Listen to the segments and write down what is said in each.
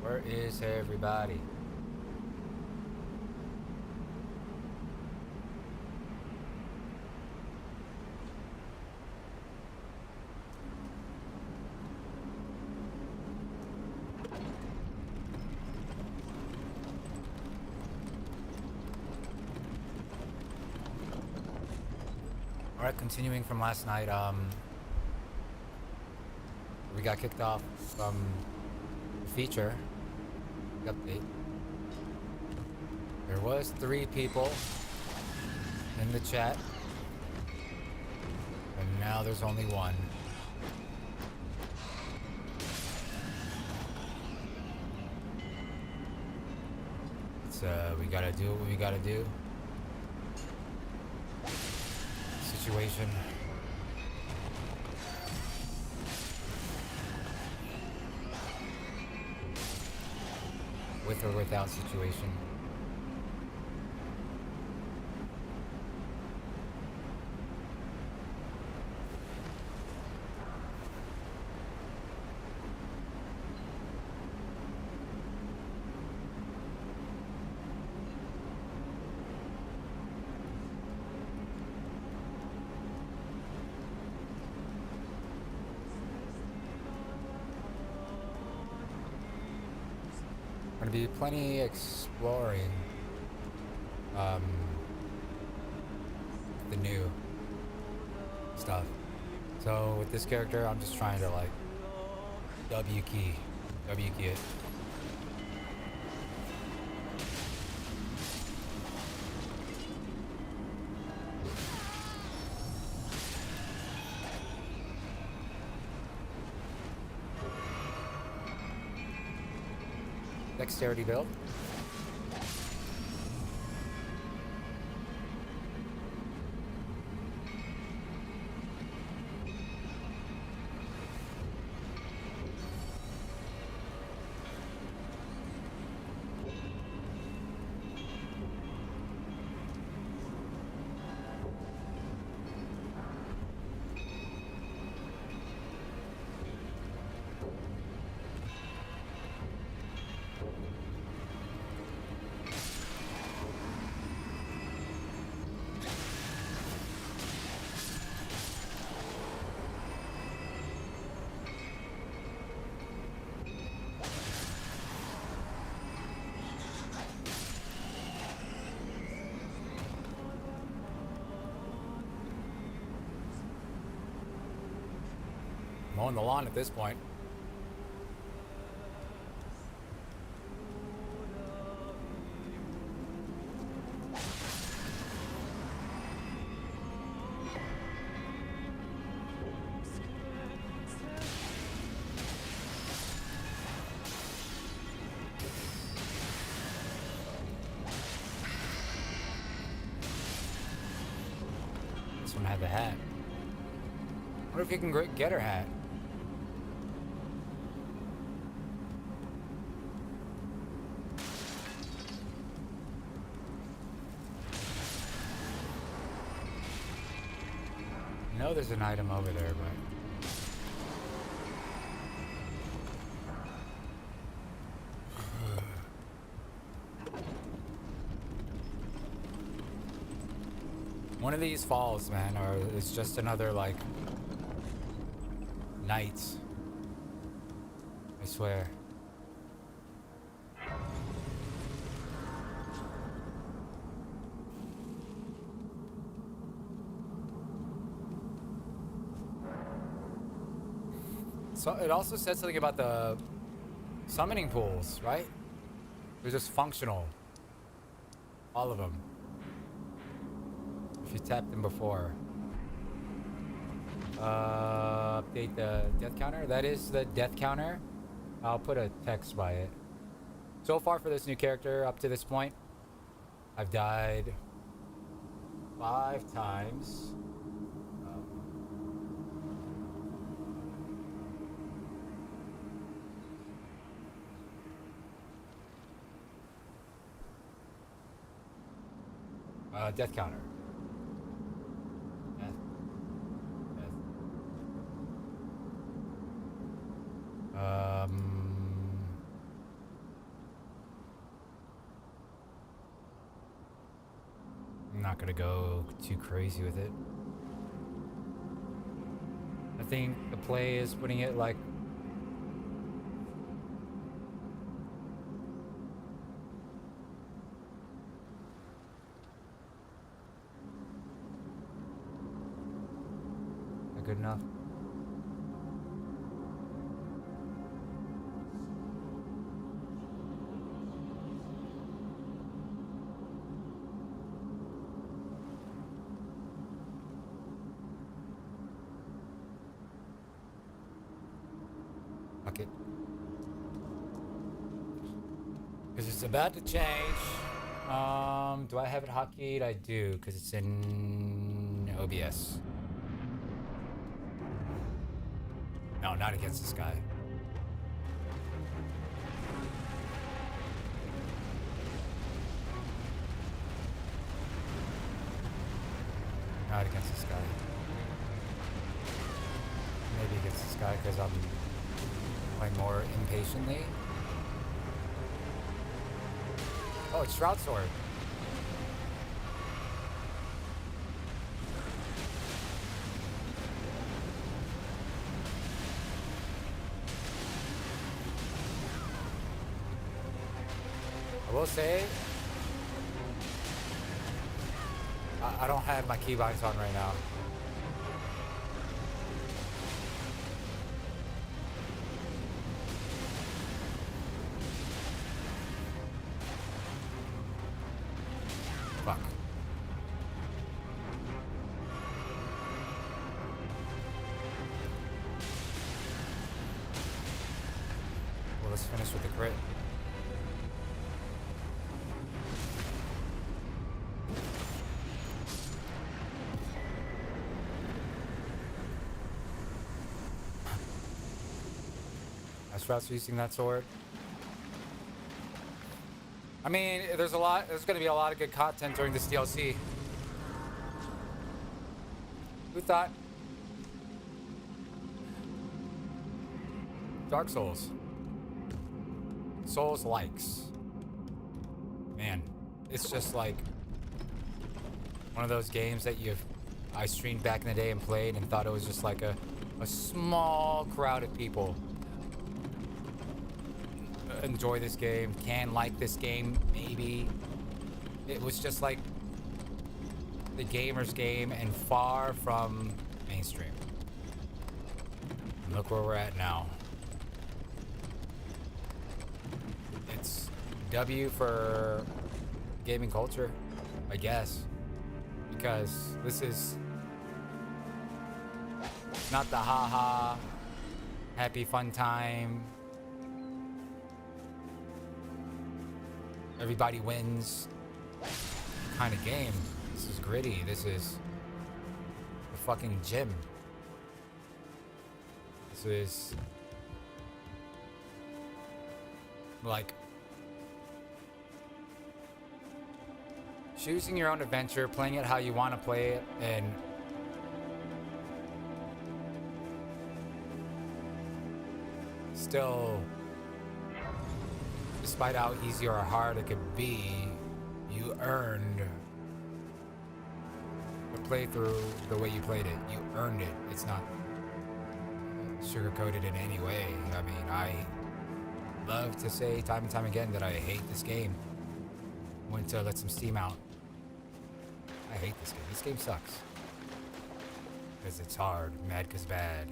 Where is everybody? All right, continuing from last night, we got kicked off from the feature update. There was 3 people in the chat, and now there's only 1. It's we gotta do what we gotta do. Situation. With or without situation. Gonna be plenty exploring the new stuff. So with this character, I'm just trying to like W key it. Dexterity build. Mowing the lawn at this point. This one had the hat. I wonder if you can get her hat. I know there's an item over there, but one of these falls, man, or it's just another like night. I swear. So it also said something about the summoning pools, right? They're just functional. All of them. If you tapped them before. Update the death counter. That is the death counter. I'll put a text by it. So far for this new character, up to this point, I've died 5 times. Death counter. Death. Death. not gonna go too crazy with it. I think the play is putting it like good enough. Fuck it. Because it's about to change. Do I have it hotkeyed? I do, because it's in OBS. No, not against this guy. Not against this guy. Maybe against this guy because I'm playing more impatiently. Oh, it's Shroud Sword. I will say, I don't have my keybinds on right now. Fuck. Well, let's finish with the crit. Sprouts using that sword. I mean, there's going to be a lot of good content during this DLC. Who thought? Dark Souls. Souls likes. Man, it's just like one of those games that I streamed back in the day and played and thought it was just like a small crowd of people enjoy this game, can like this game, maybe. It was just like the gamer's game and far from mainstream. And look where we're at now. It's W for gaming culture, I guess. Because this is not the haha, happy fun time, everybody wins kind of game. This is gritty. This is the fucking gym. This is like choosing your own adventure, playing it how you want to play it, and still, despite how easy or hard it could be, you earned the playthrough the way you played it. You earned it. It's not sugar-coated in any way. I mean, I love to say time and time again that I hate this game. Went to let some steam out. I hate this game. This game sucks. Because it's hard. Mad 'cause bad.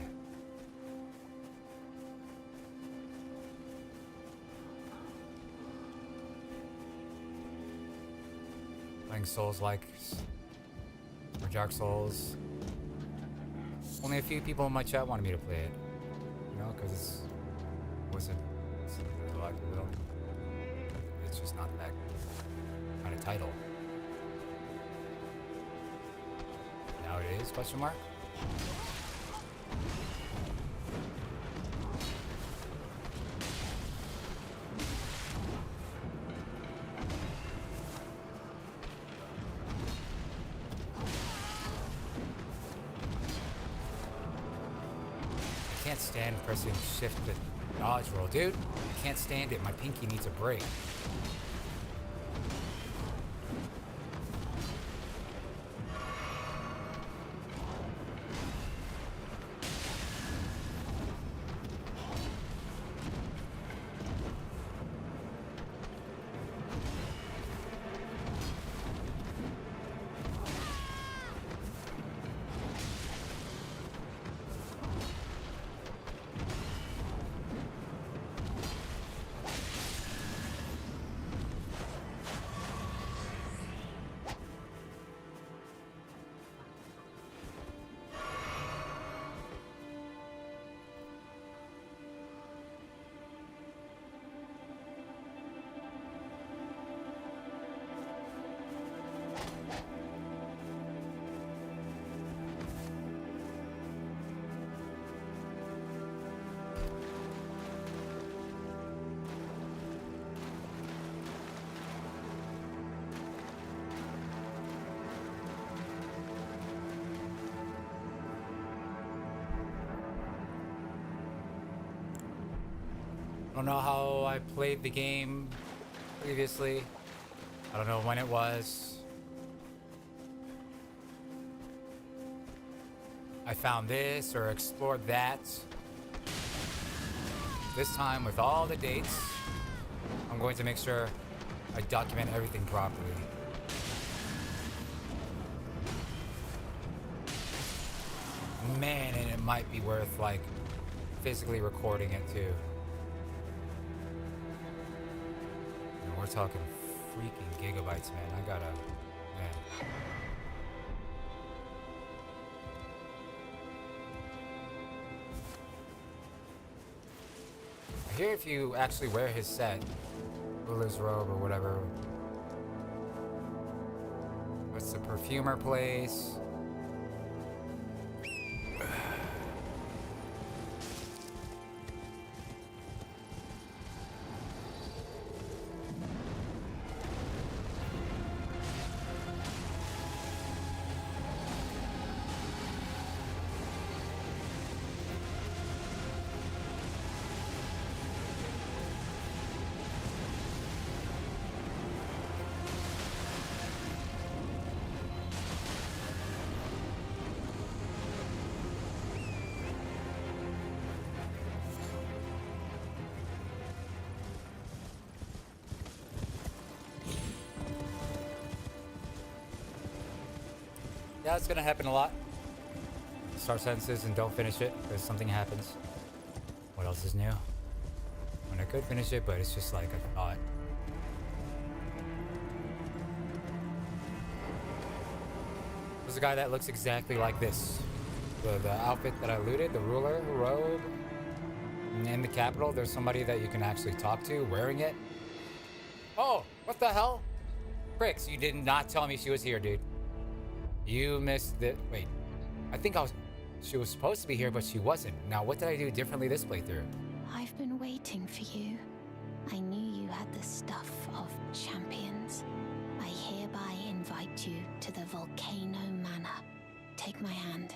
Playing Souls-likes or Dark Souls. Only a few people in my chat wanted me to play it. You know, because it's just not that kind of title. Now it is, question mark? I can't stand pressing shift to dodge roll, dude. I can't stand it. My pinky needs a break. I don't know how I played the game previously. I don't know when it was. I found this or explored that. This time with all the dates, I'm going to make sure I document everything properly. Man, and it might be worth like physically recording it too. And we're talking freaking gigabytes, man. I gotta, man. I hear if you actually wear his set, ruler's robe or whatever. What's the perfumer place? Yeah, it's gonna happen a lot. Start sentences and don't finish it because something happens. What else is new? I mean, I could finish it, but it's just like a thought. There's a guy that looks exactly like this. The outfit that I looted, the ruler robe. In the capital, there's somebody that you can actually talk to wearing it. Oh, what the hell? Pricks, you did not tell me she was here, dude. You missed it. Wait, I think she was supposed to be here, but she wasn't. Now, what did I do differently this playthrough? I've been waiting for you. I knew you had the stuff of champions. I hereby invite you to the Volcano Manor. Take my hand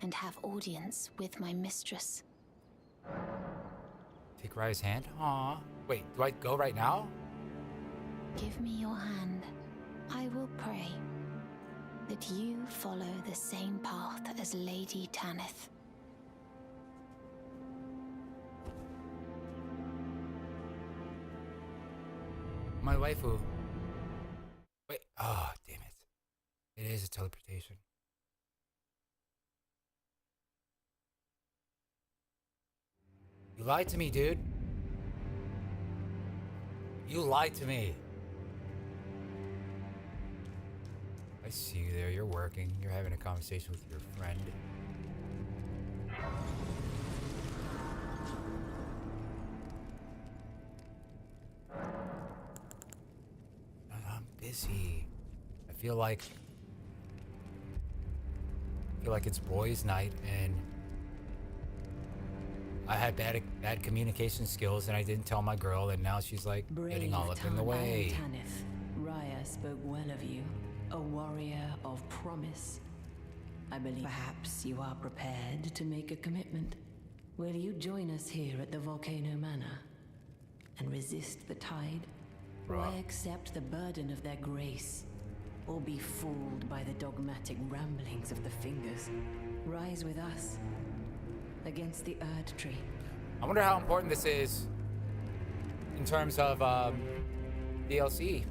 and have audience with my mistress. Take Raya's hand? Aw. Wait, do I go right now? Give me your hand. I will pray that you follow the same path as Lady Tanith. My waifu. Wait, oh, damn it. It is a teleportation. You lied to me, dude. You lied to me. I see you there. You're working. You're having a conversation with your friend. I'm busy. I feel like it's boys' night, and I had bad communication skills, and I didn't tell my girl, and now she's like getting all up in the way. Tanith, Raya spoke well of you. A warrior of promise. I believe perhaps you are prepared to make a commitment. Will you join us here at the Volcano Manor and resist the tide? Why accept the burden of their grace or be fooled by the dogmatic ramblings of the Fingers? Rise with us against the Erd Tree. I wonder how important this is in terms of DLC.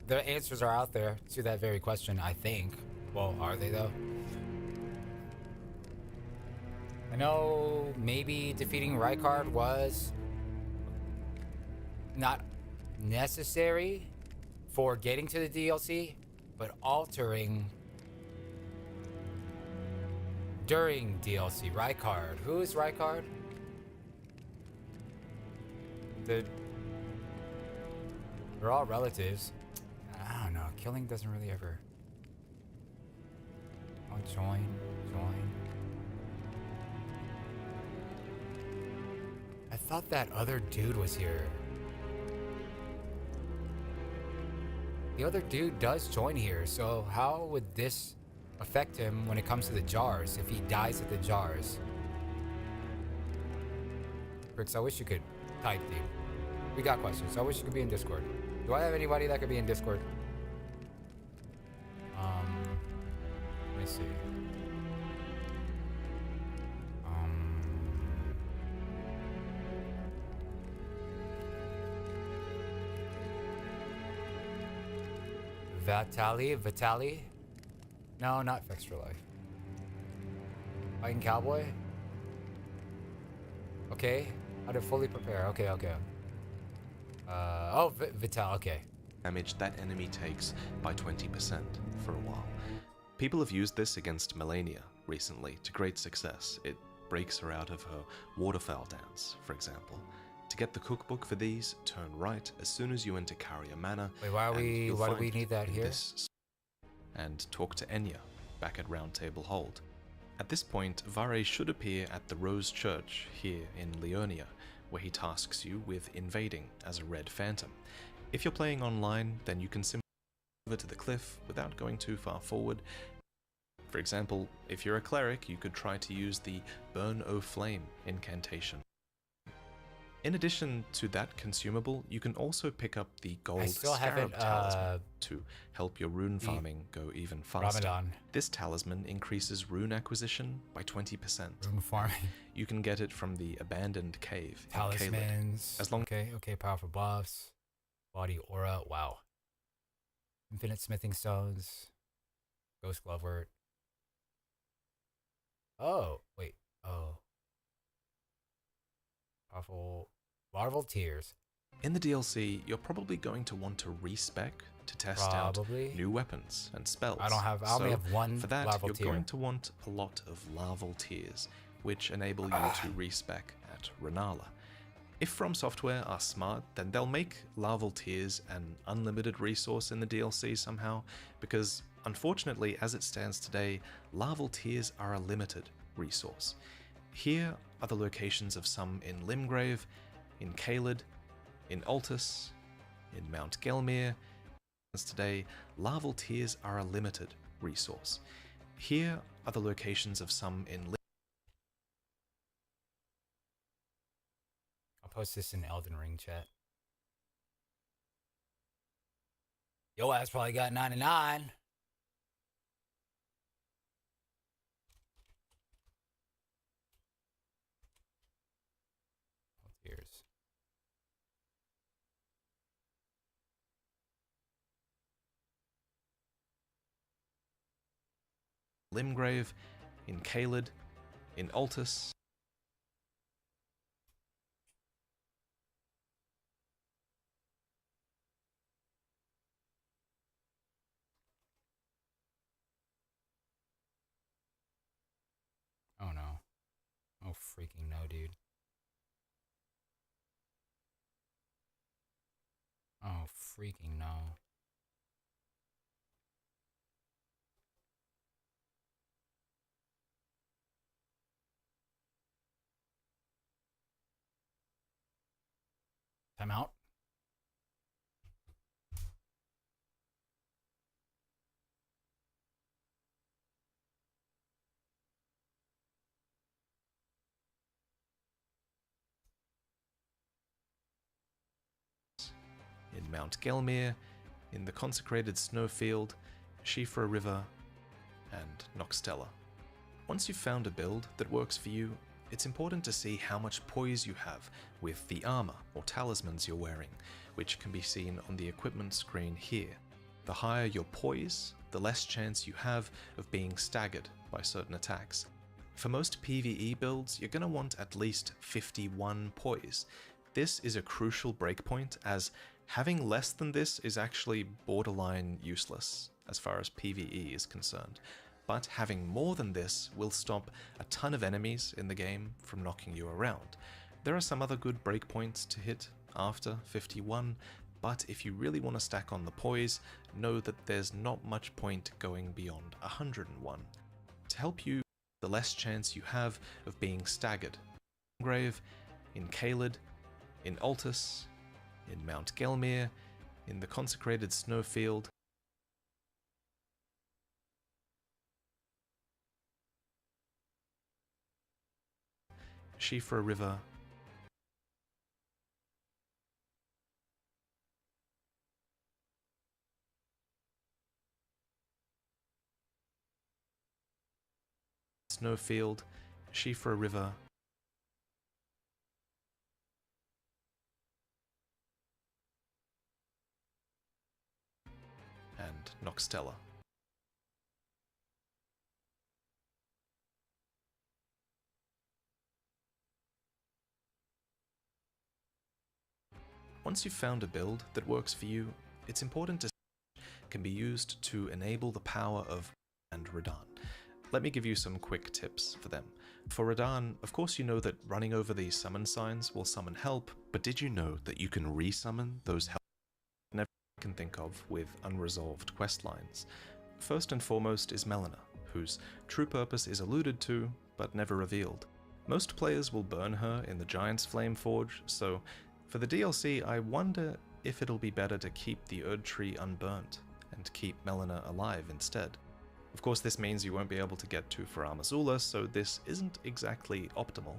The answers are out there to that very question, I think. Well, are they though? I know maybe defeating Rykard was not necessary for getting to the DLC, but altering during DLC. Rykard. Who is Rykard? They're all relatives. I don't know. Killing doesn't really ever. Oh, join. I thought that other dude was here. The other dude does join here, so how would this affect him when it comes to the jars, if he dies at the jars. Bricks, I wish you could type, dude. We got questions. I wish you could be in Discord. Do I have anybody that could be in Discord? Let me see. Vitali? No, not Fixed for Life. Fighting Cowboy? Okay. How to fully prepare. Okay. Vital, okay. Damage that enemy takes by 20% for a while. People have used this against Melania recently to great success. It breaks her out of her waterfowl dance, for example. To get the cookbook for these, turn right as soon as you enter Carrier Manor. Wait, why do we need that here? And talk to Enya back at Round Table Hold. At this point, Vare should appear at the Rose Church here in Leonia, where he tasks you with invading as a Red Phantom. If you're playing online, then you can simply go over to the cliff without going too far forward. For example, if you're a cleric, you could try to use the Burn O Flame incantation. In addition to that consumable, you can also pick up the Gold Scarab Talisman to help your rune farming go even faster. Ramadan. This talisman increases rune acquisition by 20%. Rune farming. You can get it from the Abandoned Cave in Caelid. Talismans. As long Okay, powerful buffs. Body aura, wow. Infinite smithing stones. Ghost Glovewort. Oh, wait. Oh. Powerful Larval Tears. In the DLC, you're probably going to want to respec to test out new weapons and spells. I only have one for that, larval you're tier. going to want a lot of larval tears, which enable you to respec at Renala. If From Software are smart, then they'll make larval tears an unlimited resource in the DLC somehow, because unfortunately, as it stands today, larval tears are a limited resource. Here are the locations of some in Limgrave, in Caelid, in Altus, in Mount Gelmir. As today, larval tears are a limited resource. Here are the locations of some in I'll post this in Elden Ring chat. Yo ass probably got 99. Tears. Limgrave, in Caelid, in Altus. Oh no. Oh freaking no, dude. Oh freaking no. Time out. In Mount Gelmir, in the consecrated snowfield, Shifra River, and Noxtella. Once you've found a build that works for you, it's important to see how much poise you have with the armor or talismans you're wearing, which can be seen on the equipment screen here. The higher your poise, the less chance you have of being staggered by certain attacks. For most PvE builds, you're going to want at least 51 poise. This is a crucial breakpoint, as having less than this is actually borderline useless as far as PvE is concerned. But having more than this will stop a ton of enemies in the game from knocking you around. There are some other good breakpoints to hit after 51, but if you really want to stack on the poise, know that there's not much point going beyond 101. To help you, the less chance you have of being staggered. In Limgrave, in Caelid, in Altus, in Mount Gelmir, in the consecrated snowfield, Shifra River, Snowfield, Shifra River, and Noxtella. Once you've found a build that works for you, it's important to can be used to enable the power of and Radahn. Let me give you some quick tips for them. For Radahn, of course you know that running over these summon signs will summon help, but did you know that you can resummon those help never can think of with unresolved quest lines? First and foremost is Melina, whose true purpose is alluded to, but never revealed. Most players will burn her in the Giant's Flame Forge, so for the DLC I wonder if it'll be better to keep the Erd Tree unburnt, and keep Melina alive instead. Of course this means you won't be able to get to Farum Azula, so this isn't exactly optimal.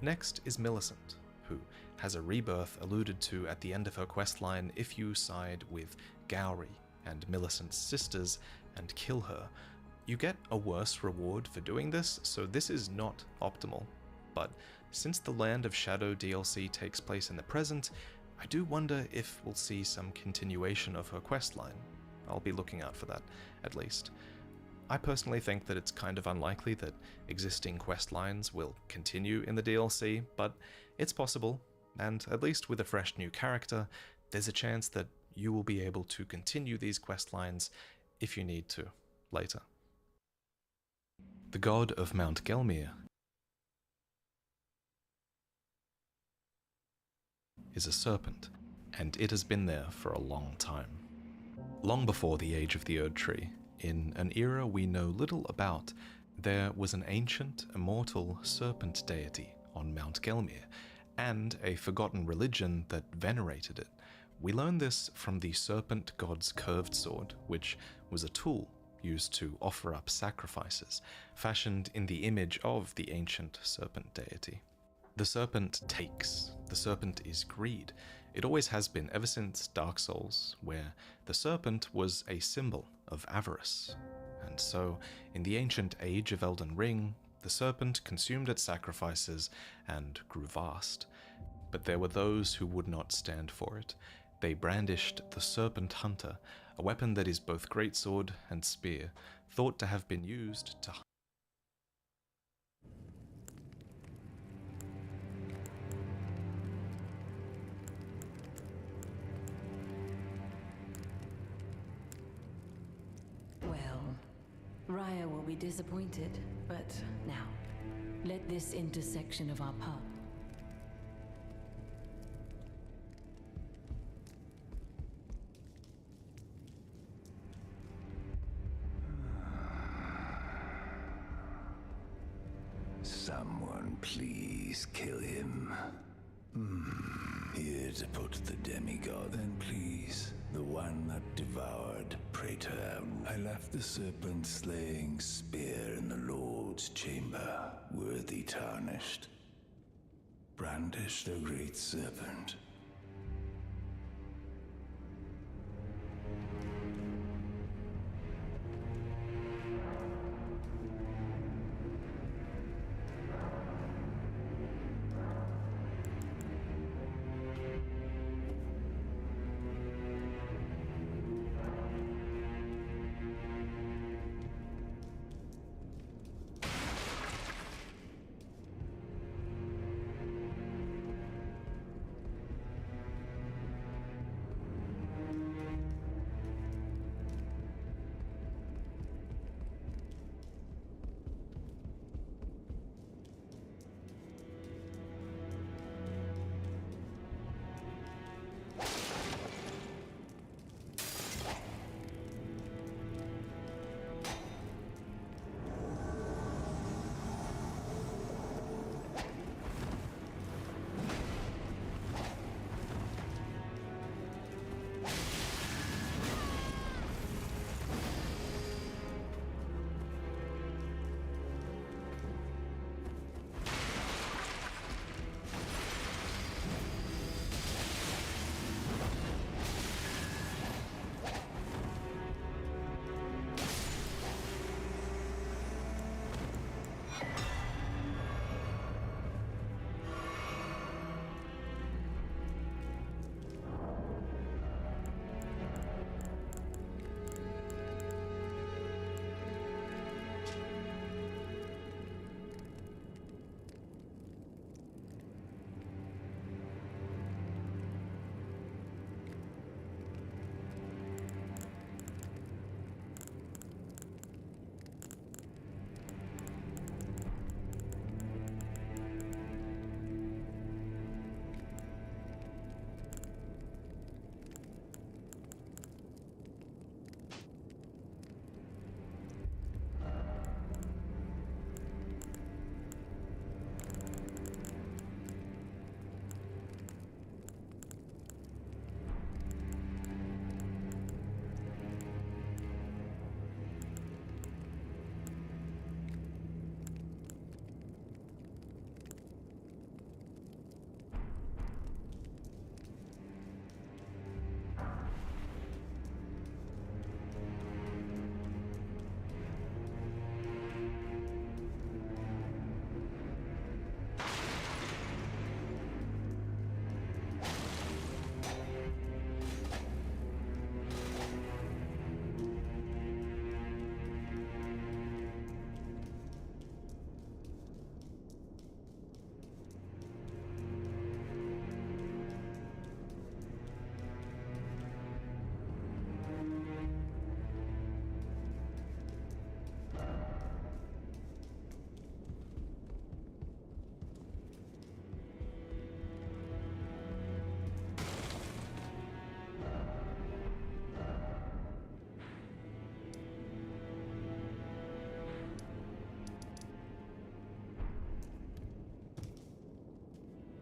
Next is Millicent, who has a rebirth alluded to at the end of her questline if you side with Gowry and Millicent's sisters and kill her. You get a worse reward for doing this, so this is not optimal. But since the Land of Shadow DLC takes place in the present, I do wonder if we'll see some continuation of her questline. I'll be looking out for that, at least. I personally think that it's kind of unlikely that existing quest lines will continue in the DLC, but it's possible, and at least with a fresh new character, there's a chance that you will be able to continue these quest lines if you need to, later. The god of Mount Gelmir is a serpent, and it has been there for a long time. Long before the age of the Erd Tree, in an era we know little about, there was an ancient, immortal serpent deity on Mount Gelmir, and a forgotten religion that venerated it. We learn this from the serpent god's curved sword, which was a tool used to offer up sacrifices, fashioned in the image of the ancient serpent deity. The serpent takes. The serpent is greed. It always has been ever since Dark Souls, where the serpent was a symbol of avarice. And so, in the ancient age of Elden Ring, the serpent consumed its sacrifices and grew vast. But there were those who would not stand for it. They brandished the Serpent Hunter, a weapon that is both greatsword and spear, thought to have been used to Raya will be disappointed, but now, let this intersection of our path. Someone please kill him. Here to put the demigod. Then please, the one that devoured Praetor. I left the serpent-slaying spear in the Lord's chamber, worthy tarnished. Brandish the great serpent.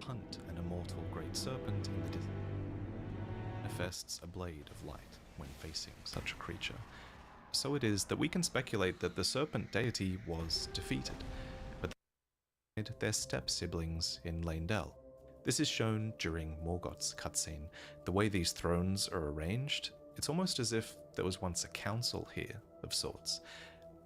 hunt an immortal great serpent in the distance. Manifests a blade of light when facing such a creature. So it is that we can speculate that the serpent deity was defeated, but they died their step-siblings in Leyndell. This is shown during Morgoth's cutscene. The way these thrones are arranged, it's almost as if there was once a council here of sorts.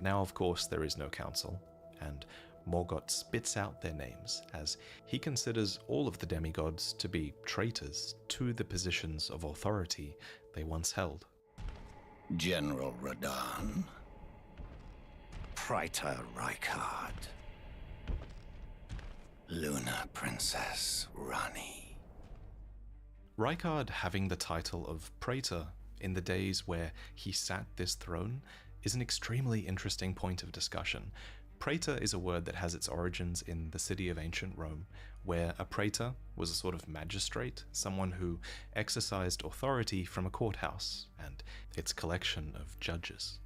Now, of course, there is no council, and Morgoth spits out their names as he considers all of the demigods to be traitors to the positions of authority they once held. General Radahn, Praetor Rykard, Luna Princess Rani. Rykard having the title of Praetor in the days where he sat this throne is an extremely interesting point of discussion. Praetor is a word that has its origins in the city of ancient Rome, where a praetor was a sort of magistrate, someone who exercised authority from a courthouse and its collection of judges.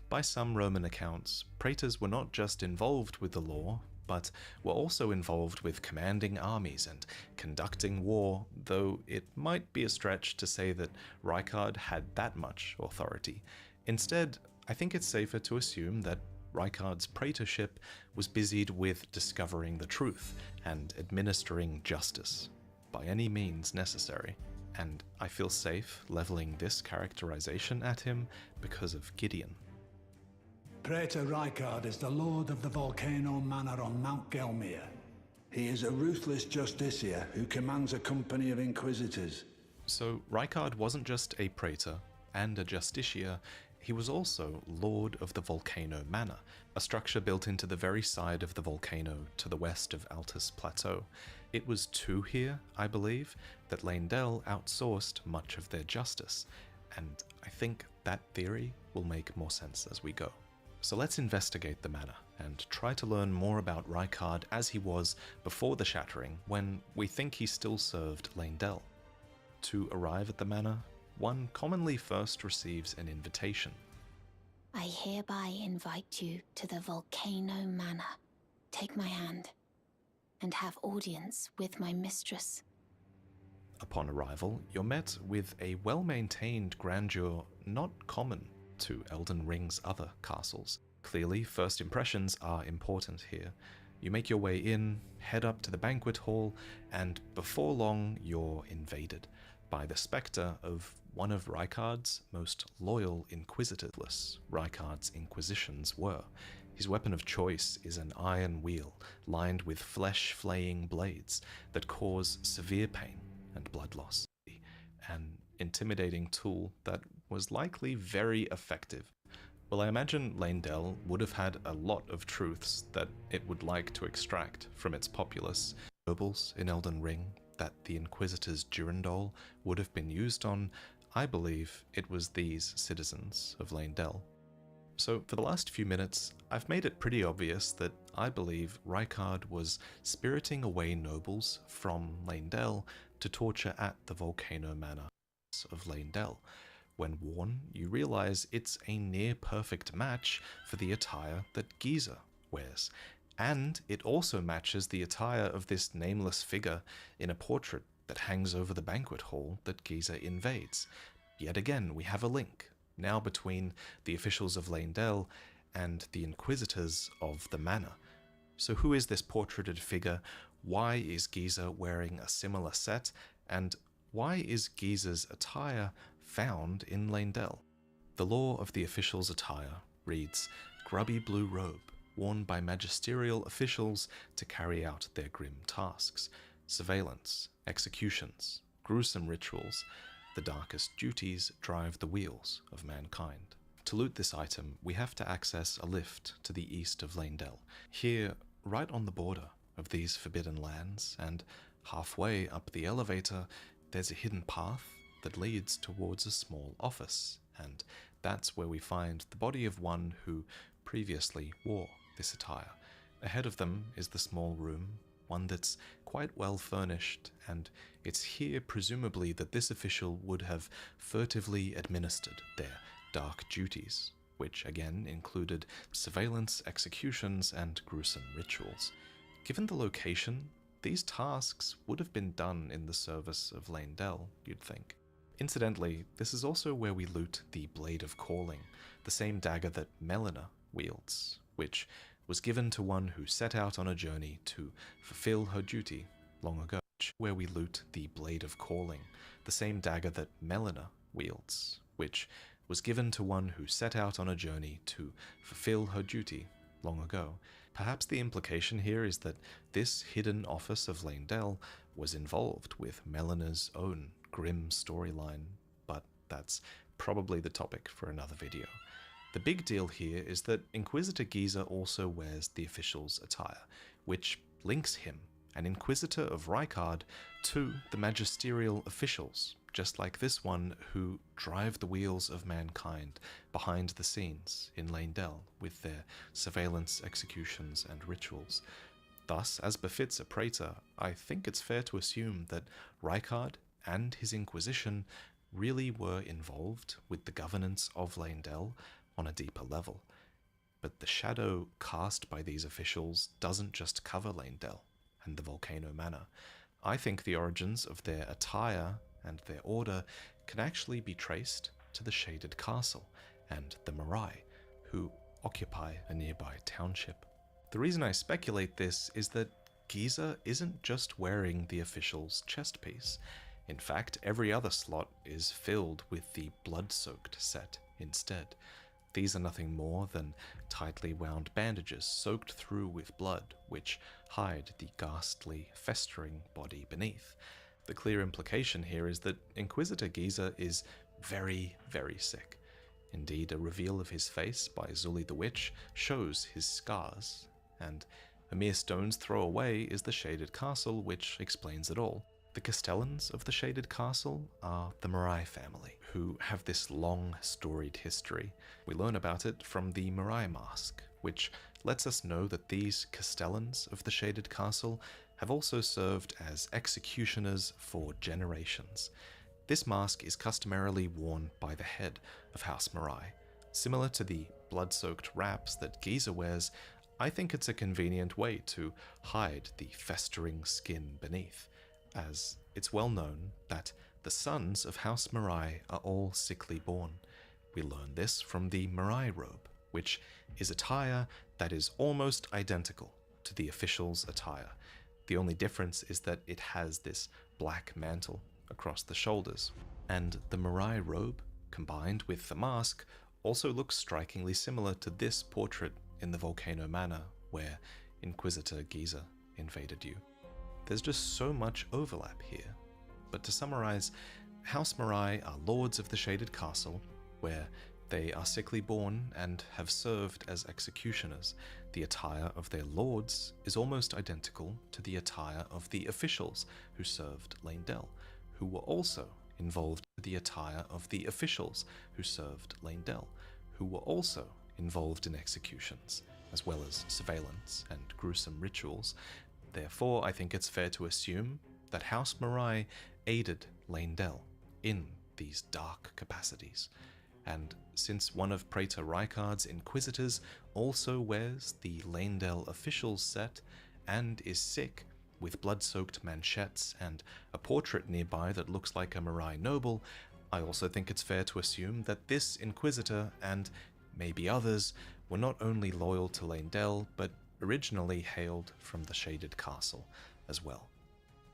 By some Roman accounts, praetors were not just involved with the law, but were also involved with commanding armies and conducting war, though it might be a stretch to say that Rykard had that much authority. Instead, I think it's safer to assume that Rykard's praetorship was busied with discovering the truth and administering justice by any means necessary. And I feel safe leveling this characterization at him because of Gideon. Praetor Rykard is the lord of the Volcano Manor on Mount Gelmir. He is a ruthless justiciar who commands a company of inquisitors. So Rykard wasn't just a praetor and a justiciar, he was also Lord of the Volcano Manor, a structure built into the very side of the volcano to the west of Altus Plateau. It was to here, I believe, that Leyndell outsourced much of their justice, and I think that theory will make more sense as we go. So let's investigate the manor and try to learn more about Rykard as he was before the Shattering, when we think he still served Leyndell. To arrive at the manor, one commonly first receives an invitation. I hereby invite you to the Volcano Manor. Take my hand and have audience with my mistress. Upon arrival, you're met with a well-maintained grandeur not common to Elden Ring's other castles. Clearly, first impressions are important here. You make your way in, head up to the banquet hall, and before long you're invaded by the spectre of one of Rykard's most loyal inquisitors. Rykard's inquisitions were. His weapon of choice is an iron wheel lined with flesh-flaying blades that cause severe pain and blood loss. An intimidating tool that was likely very effective. Well, I imagine Leyndell would have had a lot of truths that it would like to extract from its populace. Nobles in Elden Ring that the Inquisitor's Durandal would have been used on, I believe it was these citizens of Leyndell. So for the last few minutes, I've made it pretty obvious that I believe Rykard was spiriting away nobles from Leyndell to torture at the Volcano Manor of Leyndell. When worn, you realize it's a near-perfect match for the attire that Giza wears, and it also matches the attire of this nameless figure in a portrait that hangs over the banquet hall that Giza invades. Yet again, we have a link, now between the officials of Leyndell and the inquisitors of the manor. So who is this portraited figure? Why is Giza wearing a similar set? And why is Giza's attire found in Leyndell? The lore of the official's attire reads, grubby blue robe, worn by magisterial officials to carry out their grim tasks. Surveillance, executions, gruesome rituals, the darkest duties drive the wheels of mankind. To loot this item, we have to access a lift to the east of Leyndell. Here, right on the border of these forbidden lands, and halfway up the elevator, there's a hidden path that leads towards a small office, and that's where we find the body of one who previously wore this attire. Ahead of them is the small room, one that's quite well furnished, and it's here presumably that this official would have furtively administered their dark duties, which again included surveillance, executions, and gruesome rituals. Given the location, these tasks would have been done in the service of Leyndell, you'd think. Incidentally, this is also where we loot the Blade of Calling, the same dagger that Melina wields, which was given to one who set out on a journey to fulfill her duty long ago. Where we loot the Blade of Calling, the same dagger that Melina wields, which was given to one who set out on a journey to fulfill her duty long ago. Perhaps the implication here is that this hidden office of Leyndell was involved with Melina's own grim storyline, but that's probably the topic for another video. The big deal here is that Inquisitor Giza also wears the official's attire, which links him, an Inquisitor of Rykard, to the magisterial officials, just like this one, who drive the wheels of mankind behind the scenes in Leyndell with their surveillance, executions, and rituals. Thus, as befits a praetor, I think it's fair to assume that Rykard and his Inquisition really were involved with the governance of Leyndell on a deeper level. But the shadow cast by these officials doesn't just cover Leyndell and the Volcano Manor. I think the origins of their attire and their order can actually be traced to the Shaded Castle and the Mirai, who occupy a nearby township. The reason I speculate this is that Giza isn't just wearing the official's chest piece. In fact, every other slot is filled with the blood-soaked set instead. These are nothing more than tightly wound bandages soaked through with blood, which hide the ghastly, festering body beneath. The clear implication here is that Inquisitor Giza is very, very sick. Indeed, a reveal of his face by Zully the Witch shows his scars, and a mere stone's throw away is the Shaded Castle, which explains it all. The Castellans of the Shaded Castle are the Mirai family, who have this long, storied history. We learn about it from the Mirai Mask, which lets us know that these Castellans of the Shaded Castle have also served as executioners for generations. This mask is customarily worn by the head of House Mirai. Similar to the blood-soaked wraps that Giza wears, I think it's a convenient way to hide the festering skin beneath, as it's well known that the sons of House Mirai are all sickly born. We learn this from the Mirai robe, which is attire that is almost identical to the official's attire. The only difference is that it has this black mantle across the shoulders, and the Mirai robe, combined with the mask, also looks strikingly similar to this portrait in the Volcano Manor where Inquisitor Giza invaded you. There's just so much overlap here. But to summarize, House Mirai are lords of the Shaded Castle, where they are sickly born and have served as executioners. The attire of their lords is almost identical to the attire of the officials who served Leyndell, who were also involved in the attire of the officials who served Leyndell, who were also involved in executions, as well as surveillance and gruesome rituals. Therefore, I think it's fair to assume that House Mirai aided Leyndell in these dark capacities. And since one of Praetor Rykard's Inquisitors also wears the Leyndell officials set and is sick with blood-soaked manchettes and a portrait nearby that looks like a Mirai noble, I also think it's fair to assume that this Inquisitor and maybe others were not only loyal to Leyndell, but originally hailed from the Shaded Castle as well.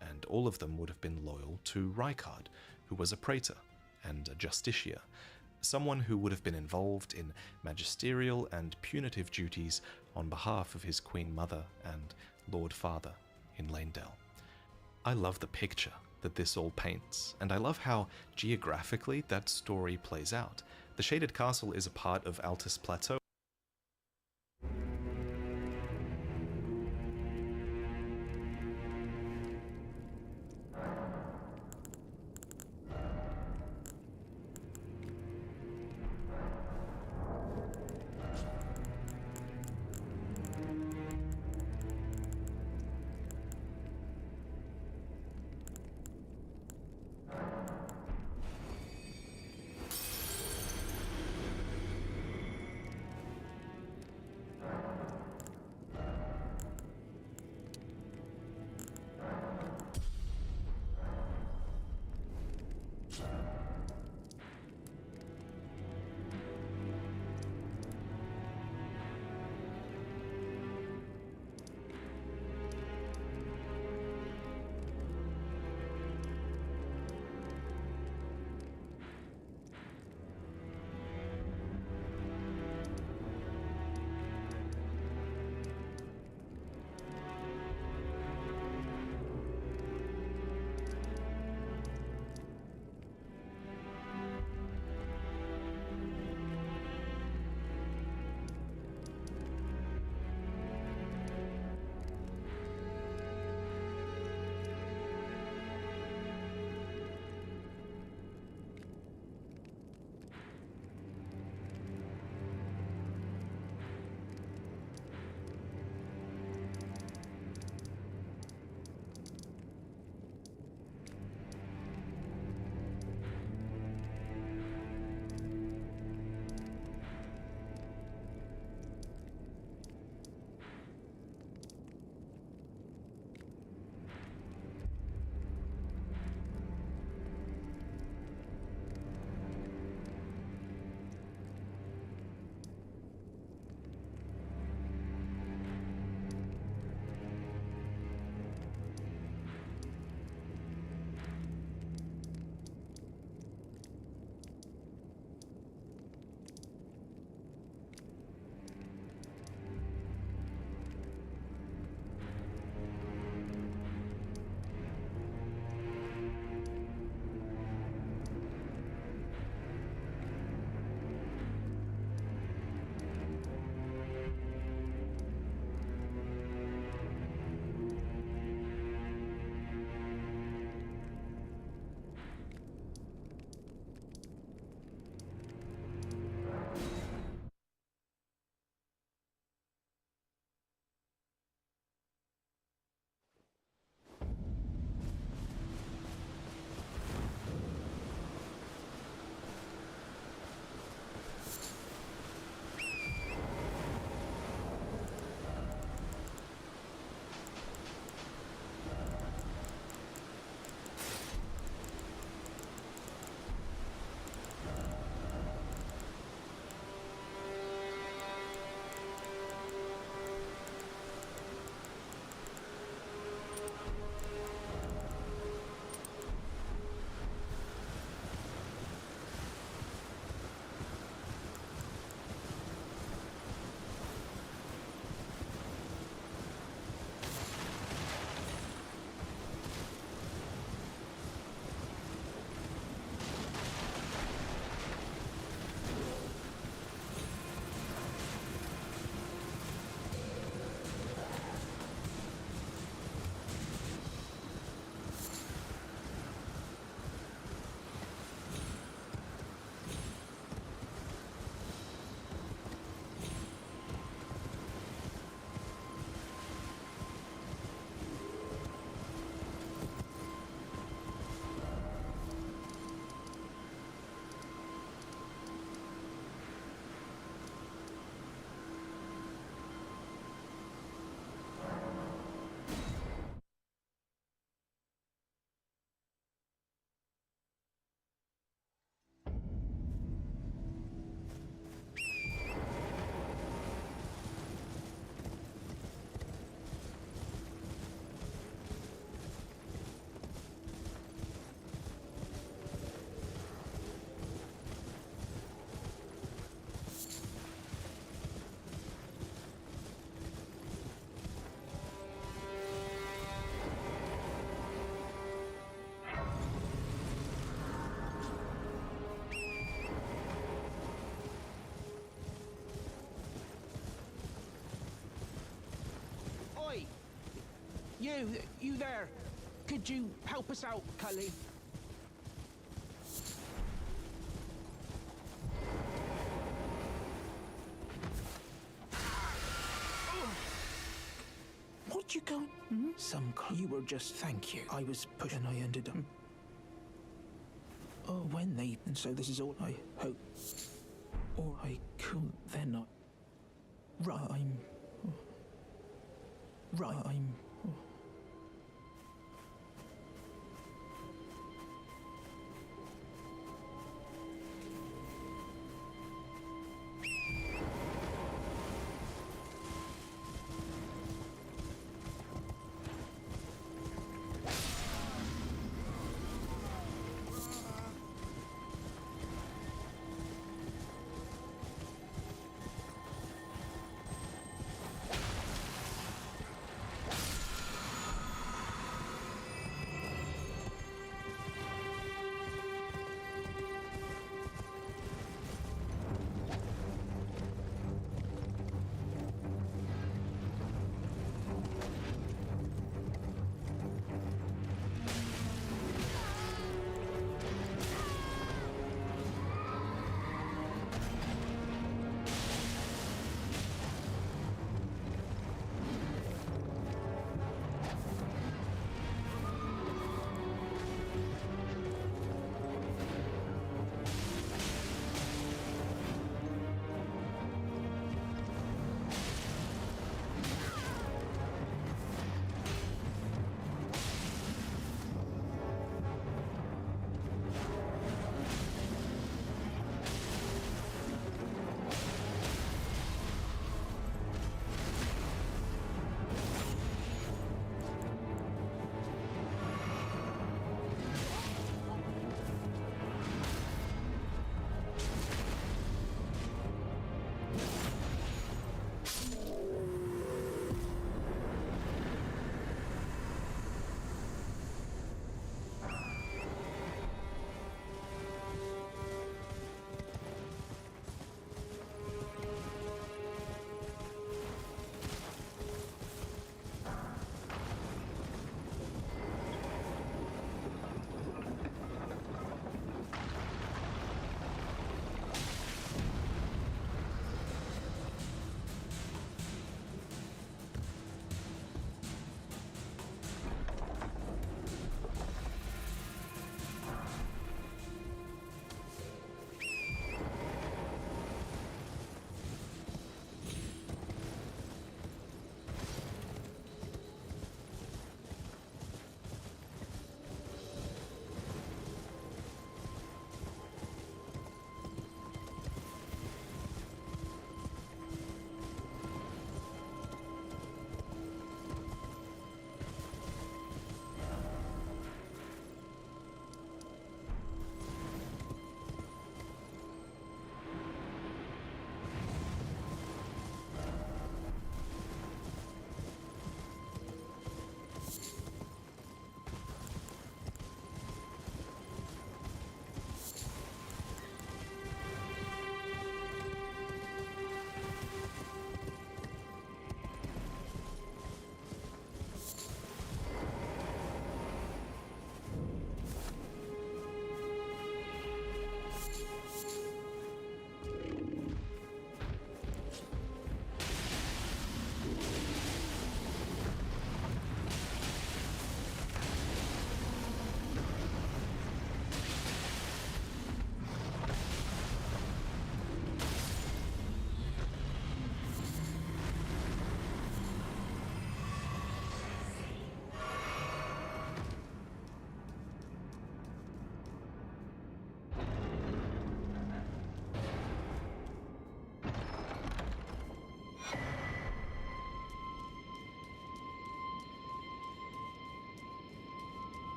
And all of them would have been loyal to Rykard, who was a praetor and a justiciar, someone who would have been involved in magisterial and punitive duties on behalf of his Queen Mother and Lord Father in Leyndell. I love the picture that this all paints, and I love how geographically that story plays out. The Shaded Castle is a part of Altus Plateau. You there. Could you help us out, Cully? What you going? Some you were just thank you. I was pushing. I ended up. Oh, when they and so this is all I hope. Or I couldn't. They're not. Right, I'm. Right, I'm.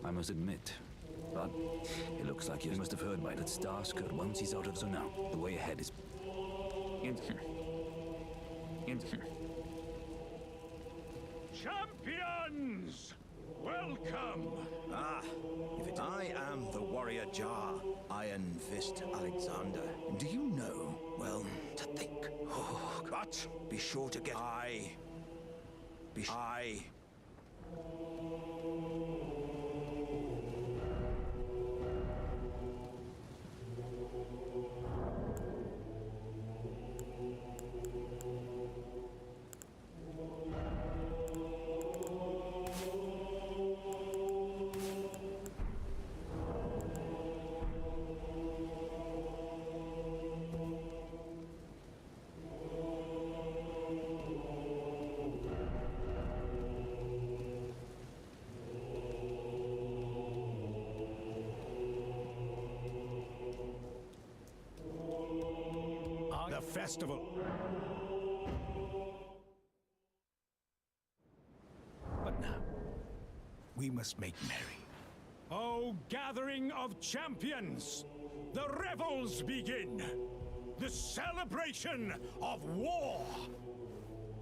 I must admit. But it looks like you must have heard by that Starscourt once he's out of the zone now. The way ahead is... Champions! Welcome! I am the warrior Jar, Iron Fist Alexander. Do you know? Well, to think. Oh, but be sure to get. The festival. But now, we must make merry. Oh, gathering of champions! The revels begin! The celebration of war!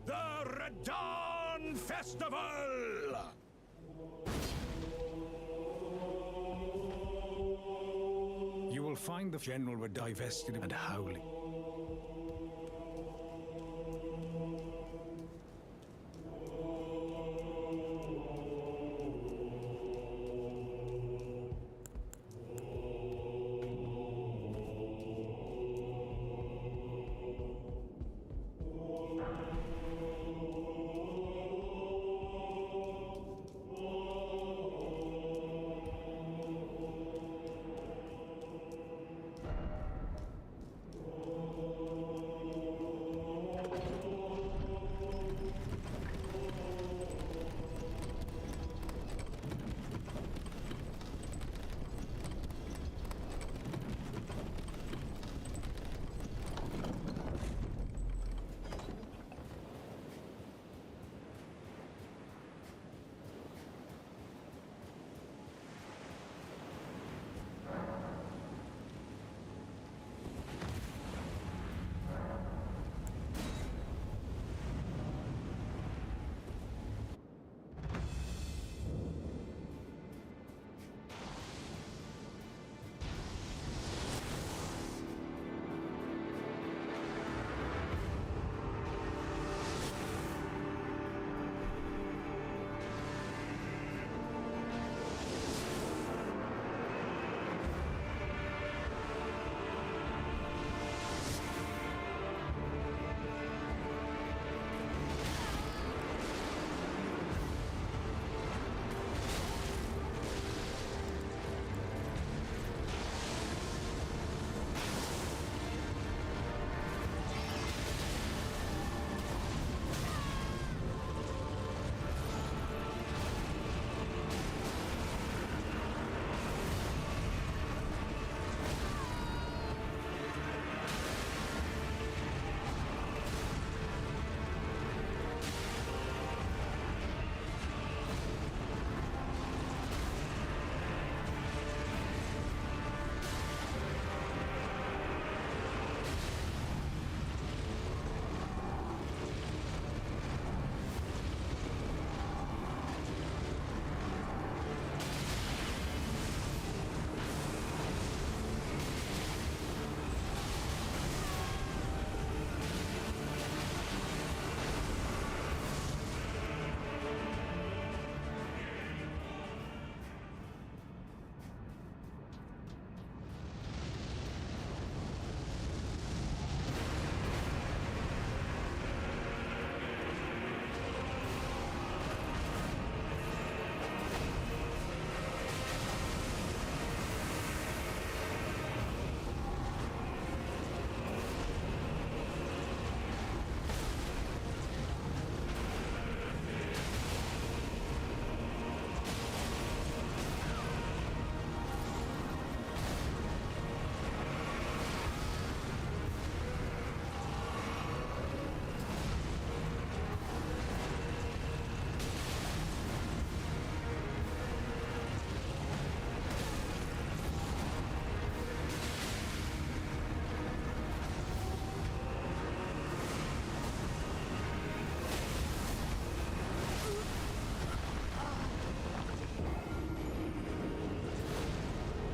The Radahn Festival! You will find the general were divested and howling.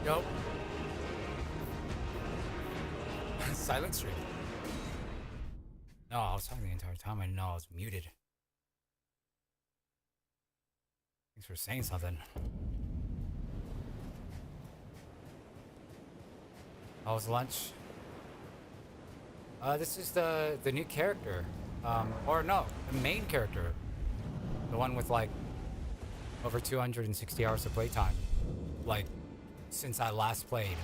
Yo. Silent stream. No, I was talking the entire time. I didn't know I was muted. Thanks for saying something. How was lunch? This is the new character. Or no, the main character. The one with like over 260 hours of playtime. Like, since I last played.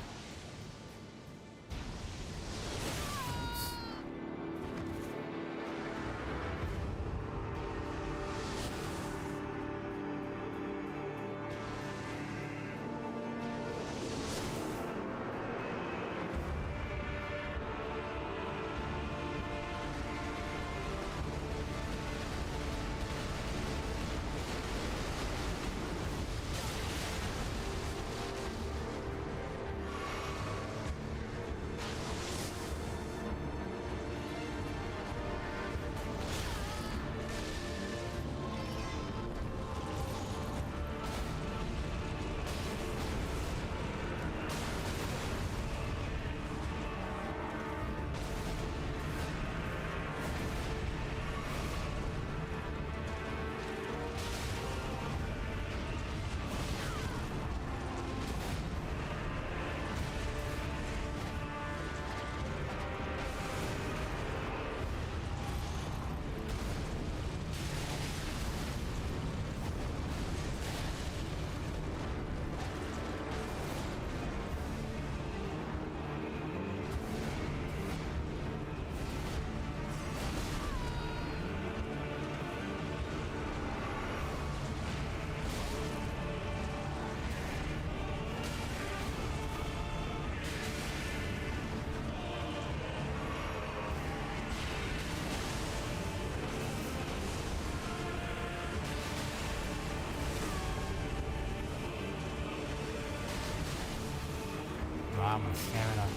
Wow, my stamina.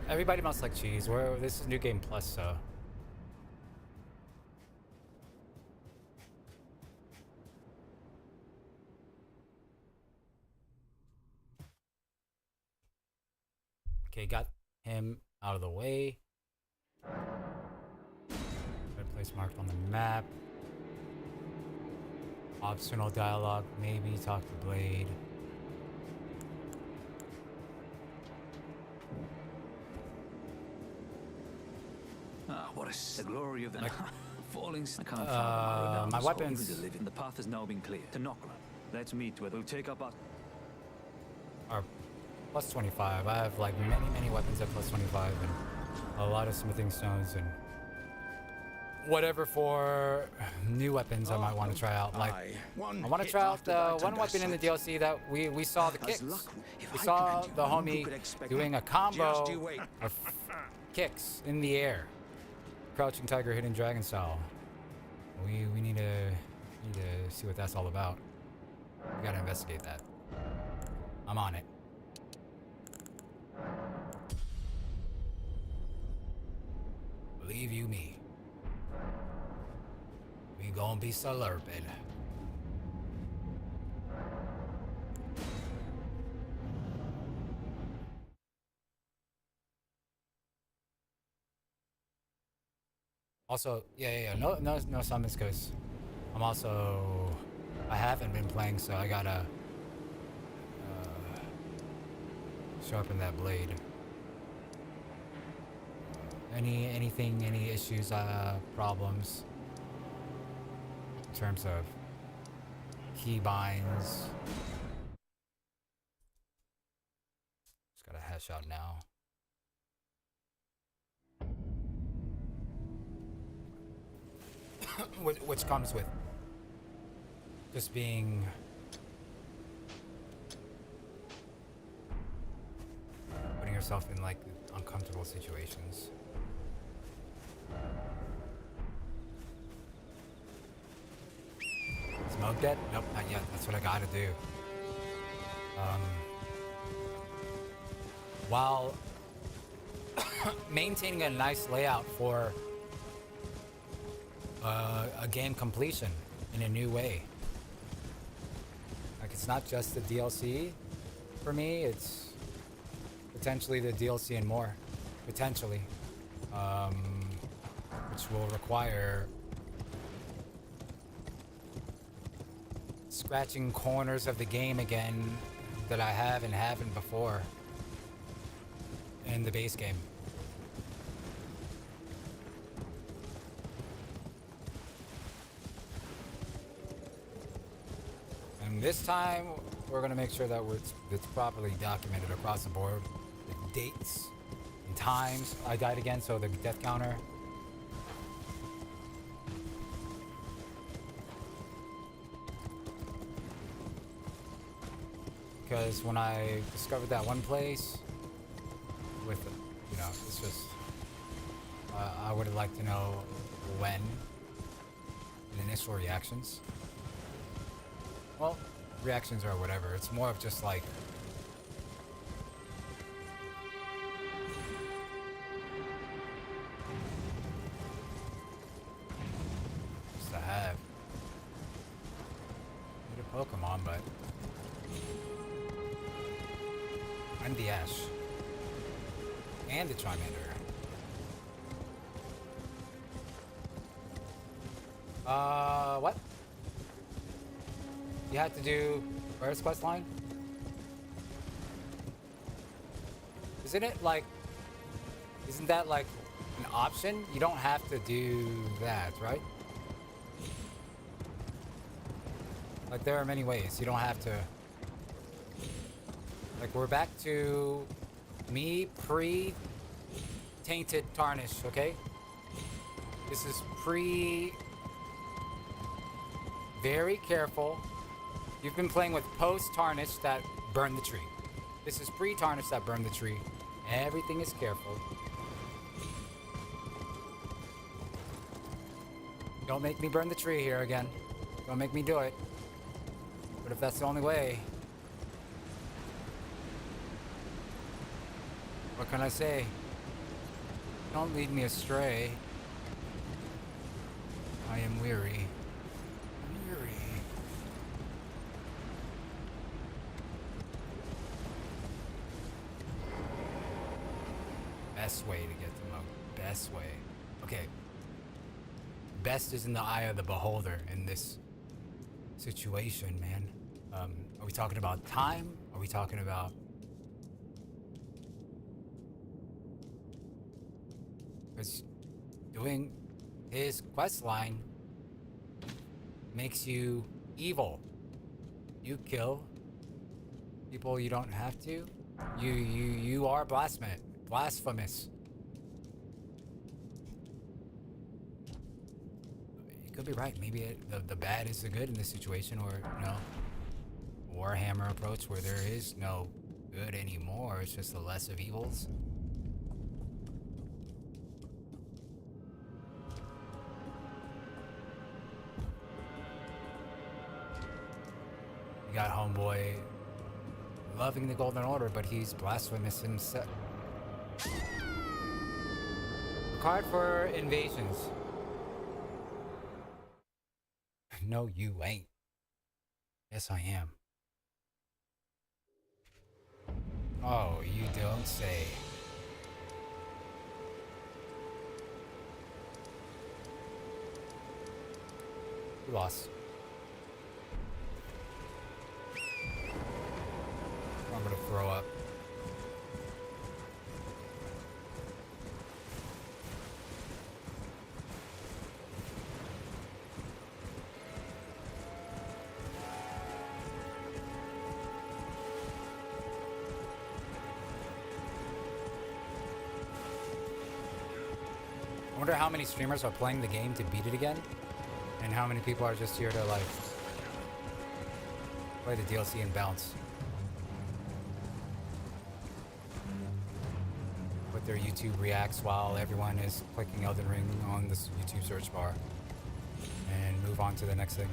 Everybody must like cheese. This is New Game Plus, so. Okay, got him out of the way. Red place marked on the map. Optional dialogue, maybe talk to Blade. Ah, what the glory of the falling. I can't my weapons. The path has now been cleared to Nokra. Let's meet where we'll take up our. Are plus 25. I have like many weapons at plus 25 and a lot of smithing stones and whatever for new weapons I might want to try out. Like I want to try out one weapon in the DLC that we saw the kicks. We saw the homie doing a combo of kicks in the air. Crouching Tiger, Hidden Dragon style. We need to see what that's all about. We gotta investigate that. I'm on it. Believe you me. We gonna be slurping. Also, yeah. No summons because I haven't been playing, so I gotta sharpen that blade. Any issues, problems in terms of keybinds. Just gotta hash out now. Which comes with just being putting yourself in like uncomfortable situations. Smoke dead? Nope, not yet. That's what I gotta do. While maintaining a nice layout for a game completion in a new way. Like, it's not just the DLC for me, it's potentially the DLC and more. Potentially. Which will require scratching corners of the game again that I haven't before in the base game. And this time, we're gonna make sure that it's properly documented across the board. The dates and times I died again, so the death counter. Because when I discovered that one place, with, you know, it's just, I would have liked to know when, and initial reactions. Well, reactions or whatever. It's more of just like just to have. Need a Pokemon, but I'm the Ash and the Charmander. What? You had to do where's quest line? Isn't it like, isn't that like an option? You don't have to do that, right? Like, there are many ways. You don't have to. Like, we're back to me pre-tainted tarnish, okay? This is pre. Very careful. You've been playing with post-tarnish that burned the tree. This is pre-tarnish that burned the tree. Everything is careful. Don't make me burn the tree here again. Don't make me do it. But if that's the only way, what can I say? Don't lead me astray. I am weary. Best way to get them out. Best way. Okay. Best is in the eye of the beholder in this situation, man. Are we talking about time? Are we talking about... Because doing his quest line makes you evil. You kill people you don't have to. You are blasphemous. You could be right. Maybe the bad is the good in this situation, or, you know, Warhammer approach where there is no good anymore. It's just the less of evils. You got homeboy loving the Golden Order, but he's blasphemous himself. A card for invasions. No, you ain't. Yes, I am. Oh, you don't say. You lost. I'm gonna throw up. wonder how many streamers are playing the game to beat it again, and how many people are just here to like play the DLC and bounce with their YouTube reacts while everyone is clicking Elden Ring on this YouTube search bar and move on to the next thing.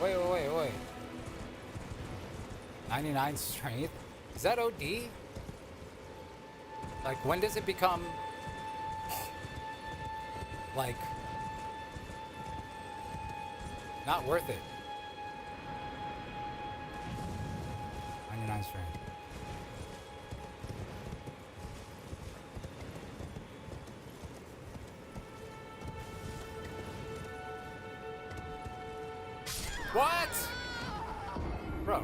Wait. 99 strength? Is that OD? Like, when does it become like not worth it? 99 strength. What? Bro. I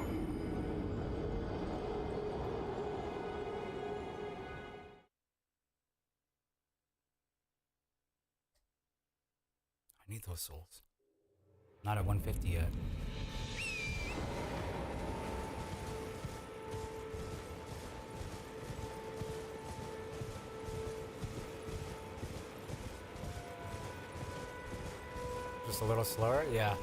need those souls. Not at 150 yet. Just a little slower? Yeah.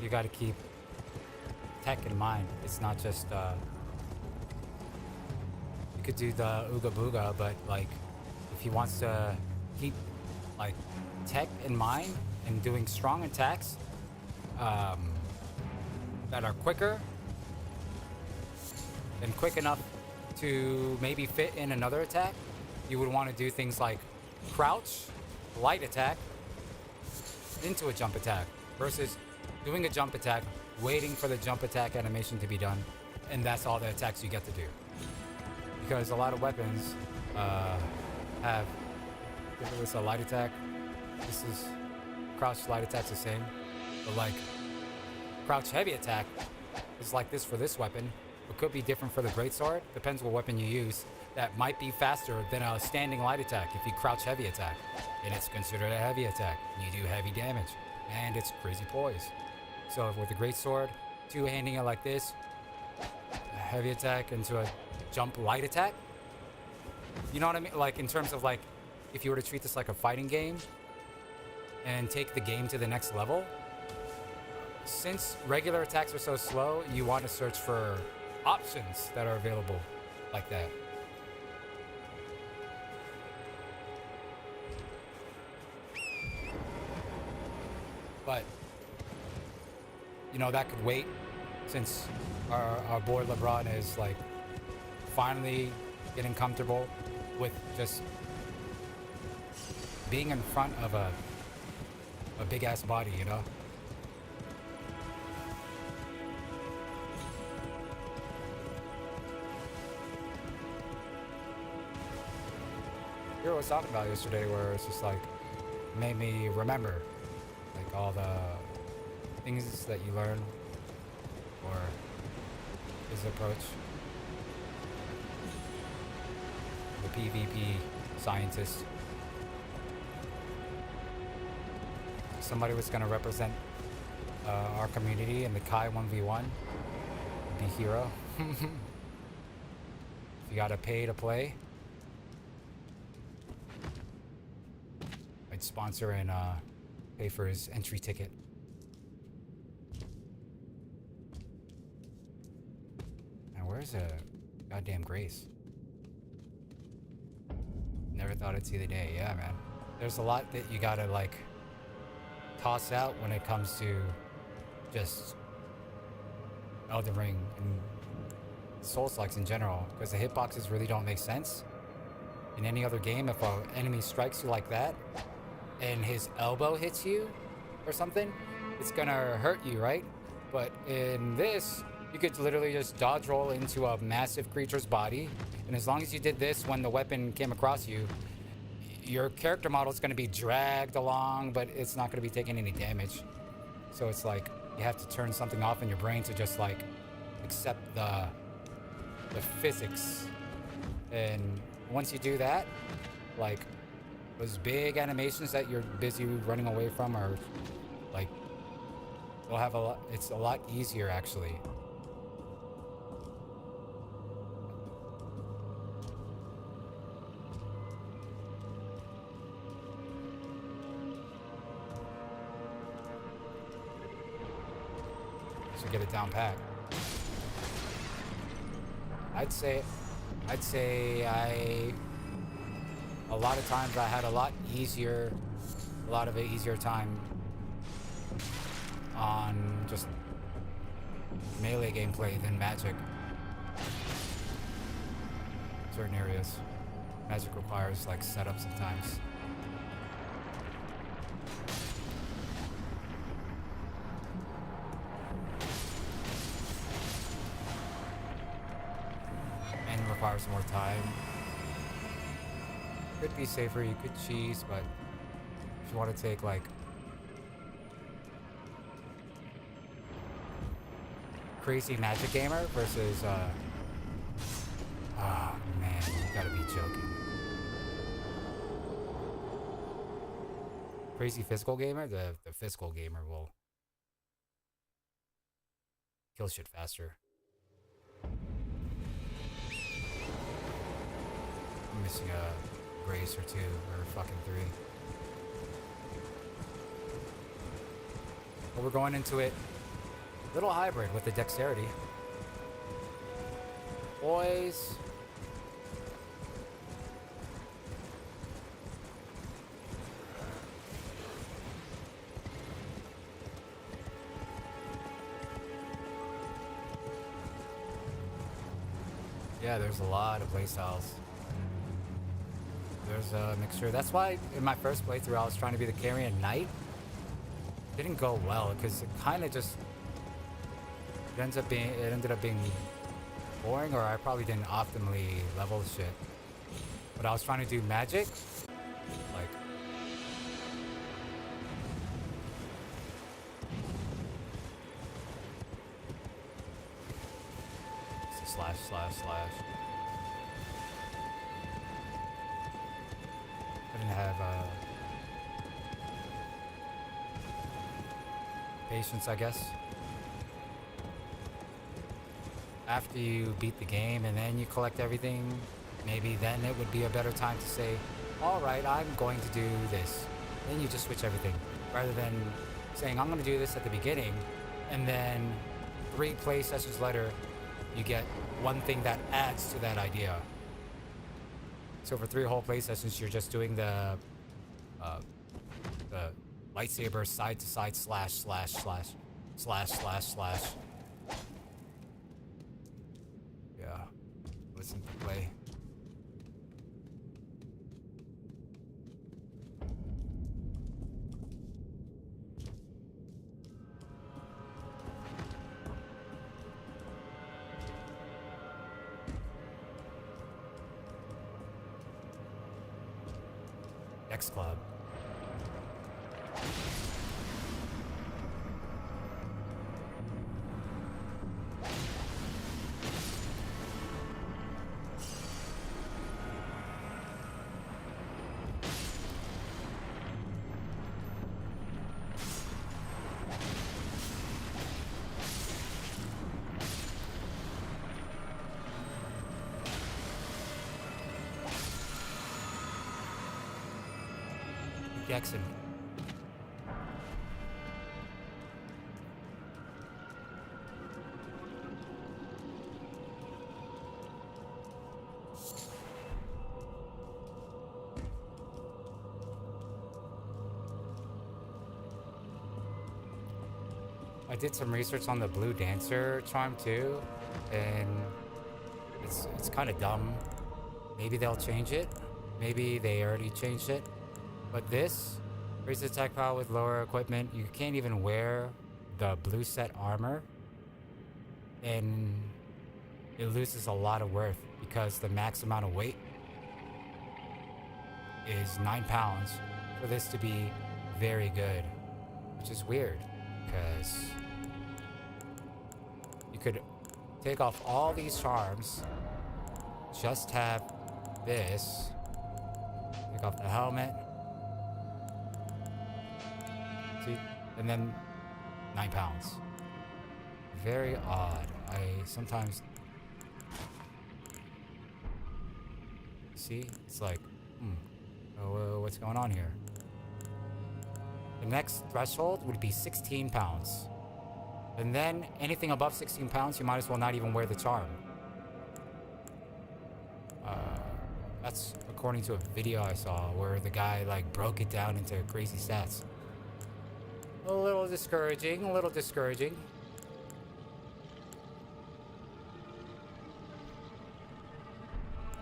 You gotta keep tech in mind. It's not just, you could do the Ooga Booga, but like, if he wants to keep like tech in mind and doing strong attacks, that are quicker and quick enough to maybe fit in another attack, you would want to do things like crouch, light attack, into a jump attack, versus doing a jump attack, waiting for the jump attack animation to be done, and that's all the attacks you get to do. Because a lot of weapons have, if it was a light attack, this is, crouch light attack's the same, but like, crouch heavy attack is like this for this weapon. It could be different for the greatsword, depends what weapon you use. That might be faster than a standing light attack if you crouch heavy attack, and it's considered a heavy attack. You do heavy damage, and it's crazy poise. So with the greatsword, two-handing it like this, a heavy attack into a jump light attack. You know what I mean? Like in terms of like, if you were to treat this like a fighting game and take the game to the next level, since regular attacks are so slow, you want to search for options that are available like that. But, you know, that could wait, since our boy LeBron is like finally getting comfortable with just being in front of a big ass body, you know? Here was talking about yesterday, where it's just like made me remember like all the things that you learn, or his approach, the PvP scientist. Somebody was going to represent our community in the Kai 1v1, be hero. If you gotta pay to play, I'd sponsor and pay for his entry ticket. And where's a goddamn Grace? Never thought I'd see the day. Yeah, man. There's a lot that you gotta like toss out when it comes to just Elden Ring and Souls-likes in general, because the hitboxes really don't make sense. In any other game, if an enemy strikes you like that and his elbow hits you or something, it's gonna hurt you, right? But in this, you could literally just dodge roll into a massive creature's body, and as long as you did this when the weapon came across you, your character model is going to be dragged along, but it's not going to be taking any damage. So it's like you have to turn something off in your brain to just like accept the physics. And once you do that, like those big animations that you're busy running away from are like, they'll have a lot, it's a lot easier actually. So get it down pat. I'd say a lot of times I had a lot of easier time on just melee gameplay than Magic. Certain areas. Magic requires like setup sometimes. And requires more time. Could be safer, you could cheese, but if you want to take like crazy Magic gamer versus oh man, you gotta be joking. Crazy physical gamer, the physical gamer will kill shit faster. I'm missing a Grace or 2 or fucking 3. But we're going into it a little hybrid with the dexterity. Boys. Yeah, there's a lot of playstyles. There's a mixture. That's why in my first playthrough I was trying to be the Carrion Knight. Didn't go well because it kind of just it ended up being boring, or I probably didn't optimally level shit. But I was trying to do magic, like slash slash slash. I didn't have patience, I guess. After you beat the game and then you collect everything, maybe then it would be a better time to say, all right, I'm going to do this. Then you just switch everything, rather than saying, I'm going to do this at the beginning, and then 3 play sessions later, you get one thing that adds to that idea. So for 3 whole play sessions, you're just doing the lightsaber side to side slash slash slash slash slash slash. Yeah, listen to play. X Club. Jackson. I did some research on the Blue Dancer charm too, and it's kind of dumb. Maybe they'll change it. Maybe they already changed it. But this raises attack power with lower equipment. You can't even wear the blue set armor, and it loses a lot of worth because the max amount of weight is 9 pounds for this to be very good, which is weird because you could take off all these charms, just have this, take off the helmet, see, and then 9 pounds. Very odd. I sometimes see, it's like, what's going on here? The next threshold would be 16 pounds. And then anything above 16 pounds, you might as well not even wear the charm. That's according to a video I saw where the guy like broke it down into crazy stats. A little discouraging, a little discouraging.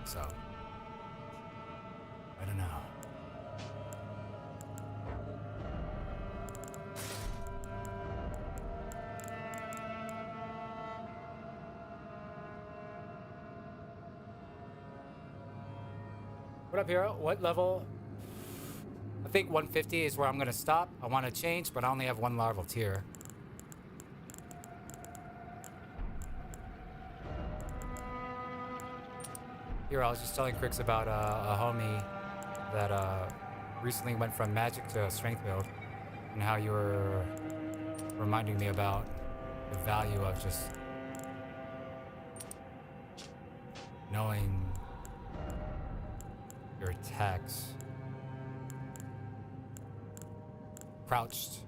So, I don't know. What up, hero? What level? I think 150 is where I'm gonna stop. I want to change, but I only have one larval tier. Here, I was just telling Crix about a homie that recently went from magic to strength build, and how you were reminding me about the value of just knowing your attacks. Crouched,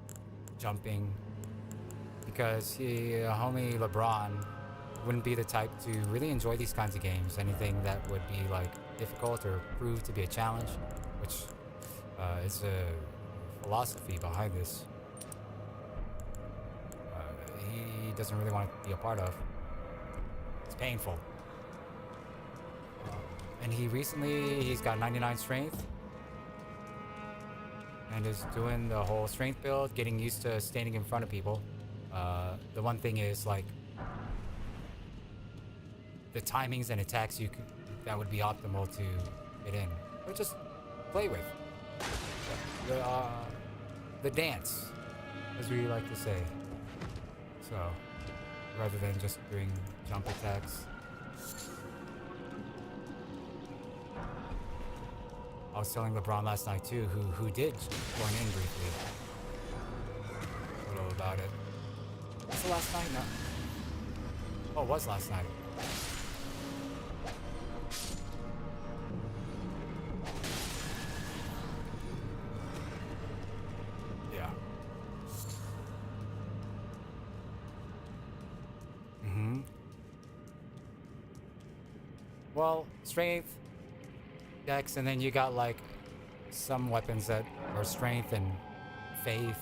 jumping, because homie LeBron wouldn't be the type to really enjoy these kinds of games. Anything that would be like difficult or prove to be a challenge, which is a philosophy behind this. He doesn't really want to be a part of. It's painful. And he's got 99 strength and is doing the whole strength build, getting used to standing in front of people. The one thing is like the timings and attacks that would be optimal to get in, or just play with. The dance, as we like to say. So, rather than just doing jump attacks. I was telling LeBron last night too, who did join in briefly. A little about it. Was it last night? No. Oh, it was last night. Yeah. Well, strength, dex, and then you got like some weapons that are strength and faith.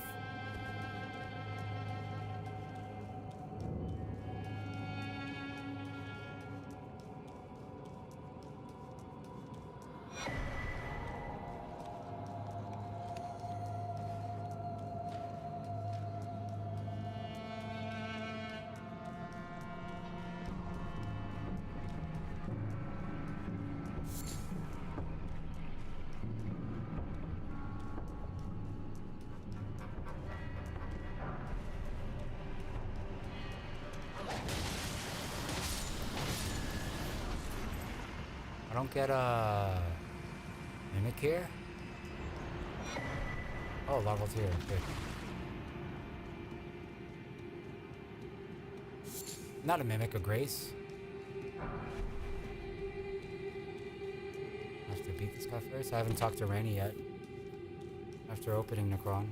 I don't get a mimic here. Oh, larval tier. Good. Not a mimic, a grace. I have to beat this guy first. I haven't talked to Ranny yet. After opening Necron.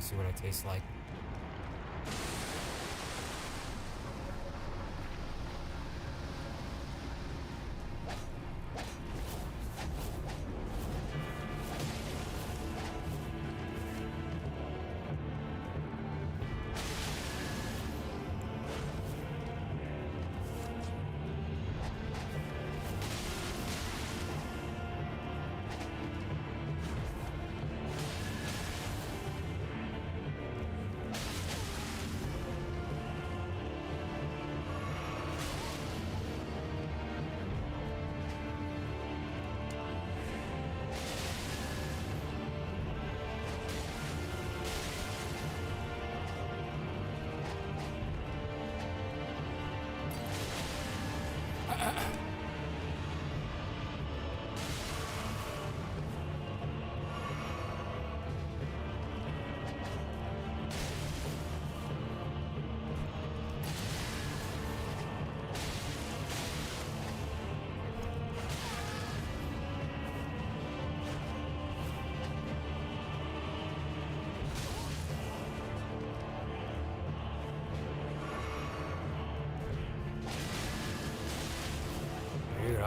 See what it tastes like.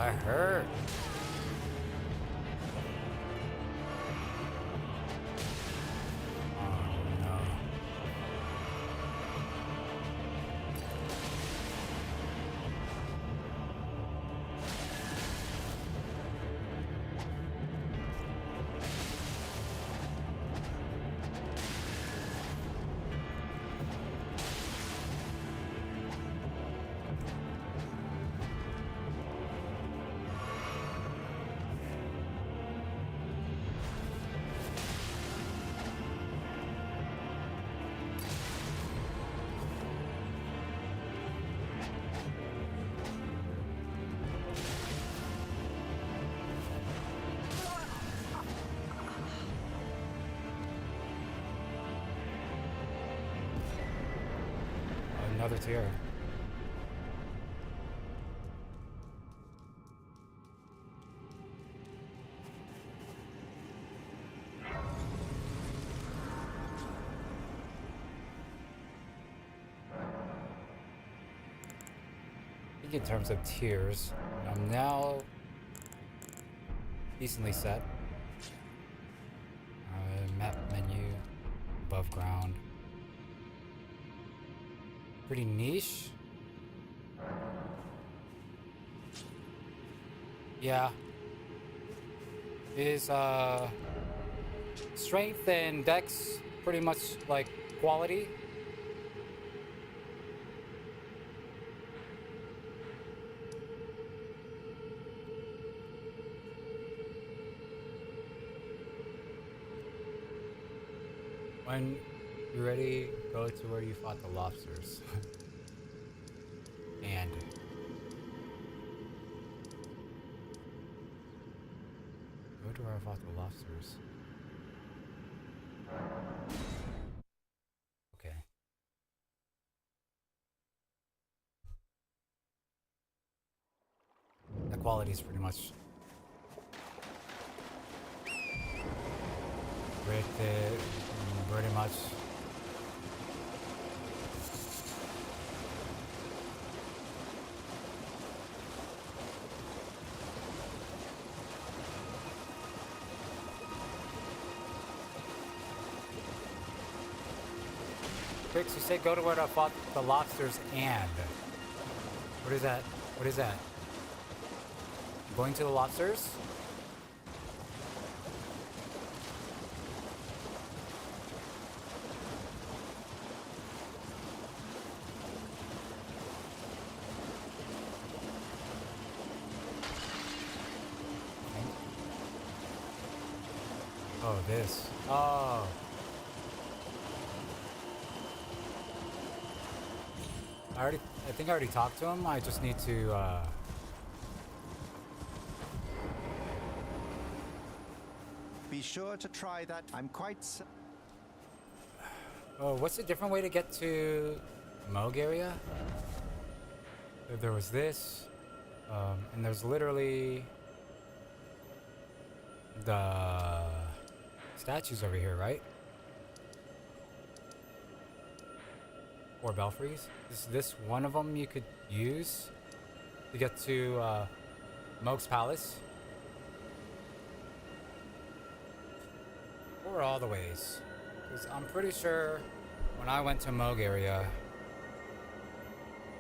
I hurt. Oh no. Another tear. I think in terms of tiers, I'm now decently set. Map menu, above ground. Pretty niche. Yeah. Is strength and dex pretty much like quality? When you're ready, go to where you fought the lobsters. And go to where I fought the lobsters. Okay. The quality is pretty much pretty much. Trix, you said go to where I fought the lobsters and. What is that? What is that? Going to the lobsters? Oh, this. Oh. I think I already talked to him. I just need to, Be sure to try that. I'm quite... Oh, what's a different way to get to Moog area? There was this, and there's literally the statues over here, right? Or belfries. Is this one of them you could use to get to Moog's Palace? Or all the ways? Because I'm pretty sure when I went to Moog area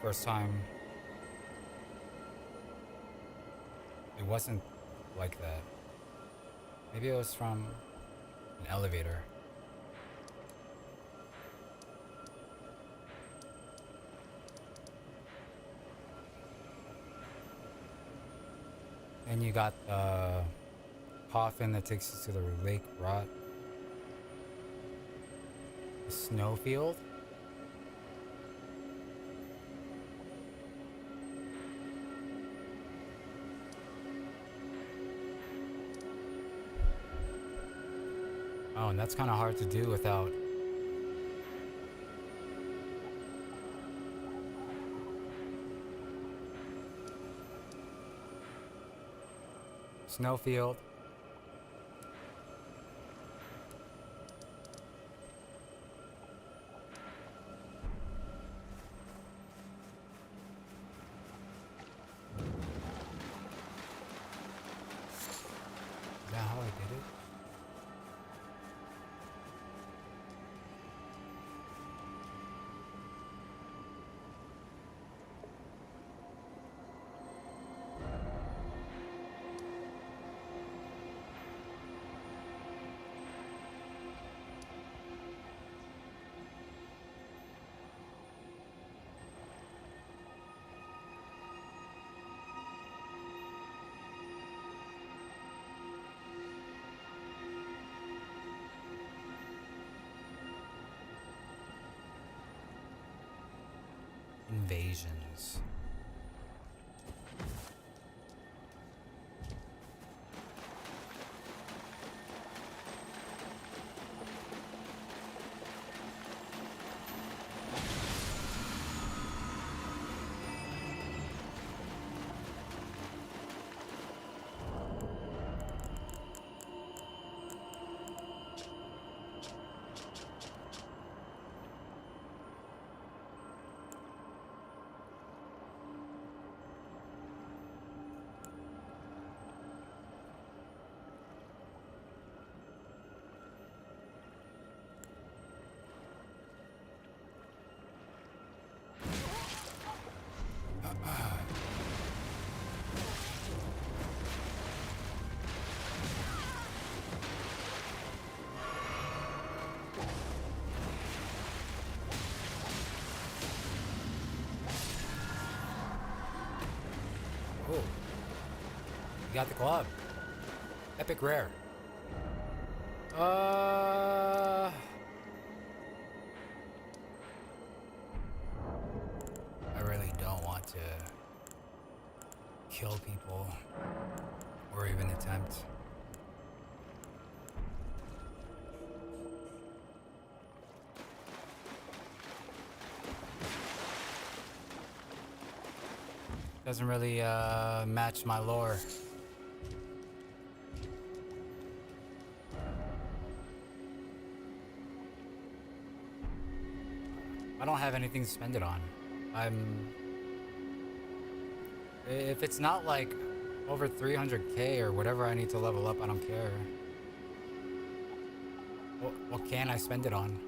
first time, it wasn't like that. Maybe it was from an elevator. And you got the coffin that takes us to the Lake Rot. The snowfield. Oh, and that's kind of hard to do without snowfield. invasions. Oh, you got the club. Epic rare. I really don't want to kill people or even attempt. Doesn't really match my lore. I don't have anything to spend it on. If it's not like over 300k or whatever I need to level up, I don't care. What can I spend it on?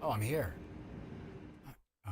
Oh, I'm here. Oh.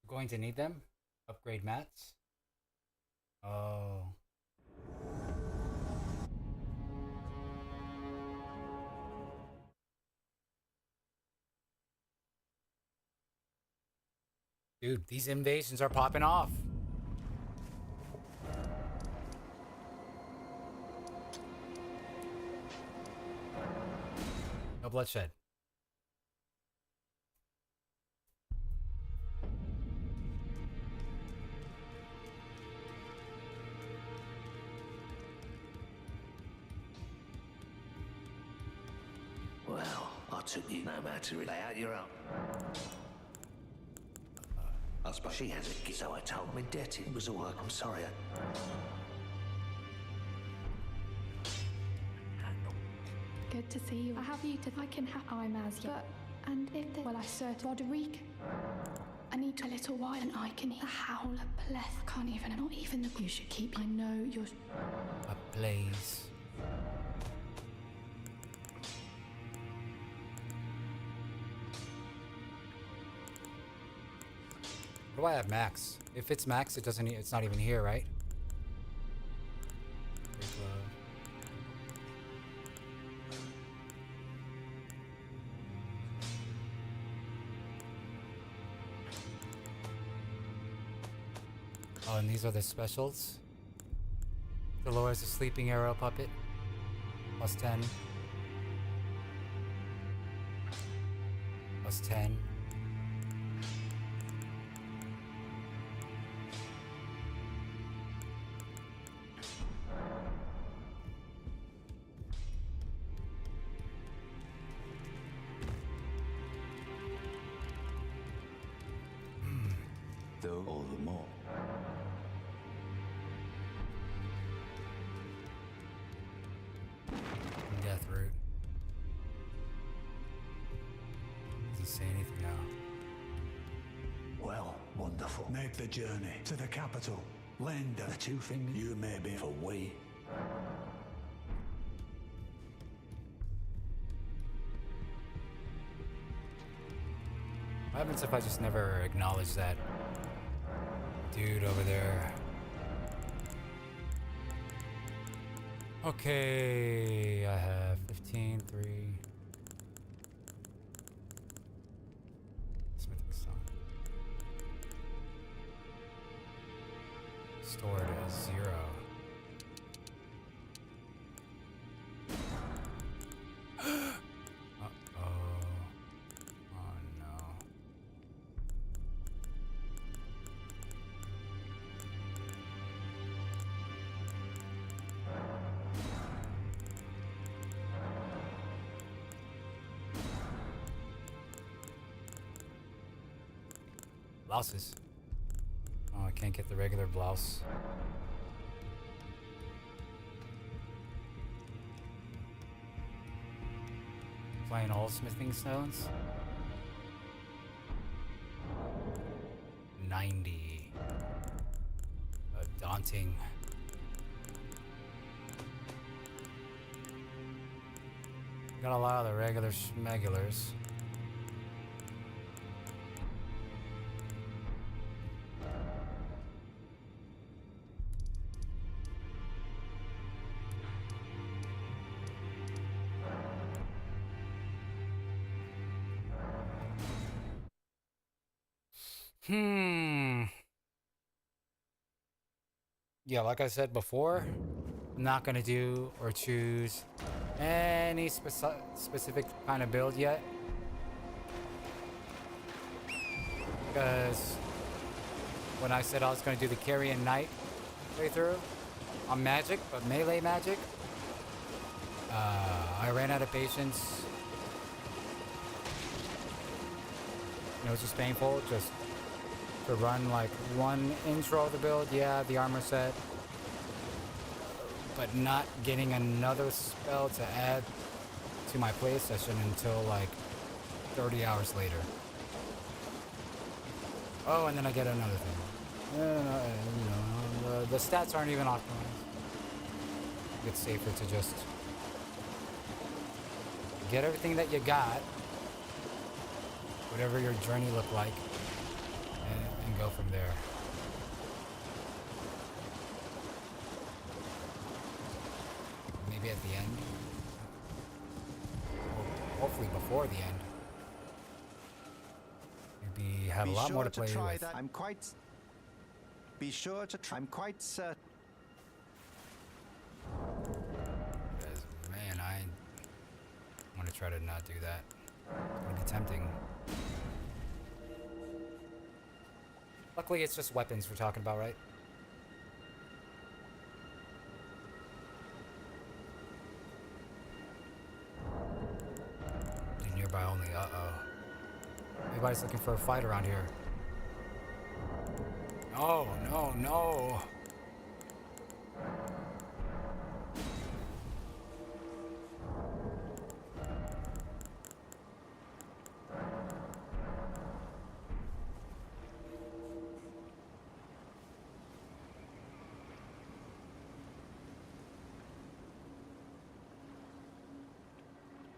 Going to need them? Upgrade mats? Oh. Dude, these invasions are popping off. No bloodshed. Well, I took you no matter lay out your own. I suppose she has a gift, so I told him indebted. It was all I'm sorry. Good to see you. I have you to. I can have. I'm as you. But and if the well, I search Roderick. I need a little while, and I can hear the howl of Pleth. Can't even. Not even the. You should keep. I know you're. A blaze. What do I have max? If it's max, it doesn't. It's not even here, right? Oh, and these are the specials. Dolores, a sleeping arrow puppet. Plus 10. Plus 10. though all the more. Death root. Does he say anything now? Well, wonderful. Make the journey to the capital. Lenda, the two fingers you may be for we. What happens if I just never acknowledge that dude over there? Okay, I have 15, 3. Smithing stone. Stored as 0. Uh-oh. Oh no. Blouses. Oh, I can't get the regular blouse. Plain old smithing stones. 90. Daunting. Got a lot of the regular schmegulars. Yeah, like I said before, I'm not gonna do or choose any specific kind of build yet. Because when I said I was gonna do the Carrion Knight playthrough on magic, but melee magic, I ran out of patience. It was just painful, just to run like one intro of the build, yeah, the armor set, but not getting another spell to add to my play session until like 30 hours later. Oh, and then I get another thing. The stats aren't even optimized. It's safer to just get everything that you got, whatever your journey looked like, and go from there. Maybe at the end. Or hopefully before the end. Maybe have a lot more to play with. I'm quite... Be sure to try... I'm quite certain... Man, I want to try to not do that. It's going to be tempting. Luckily, it's just weapons we're talking about, right? And nearby only, uh-oh. Everybody's looking for a fight around here. No, no, no.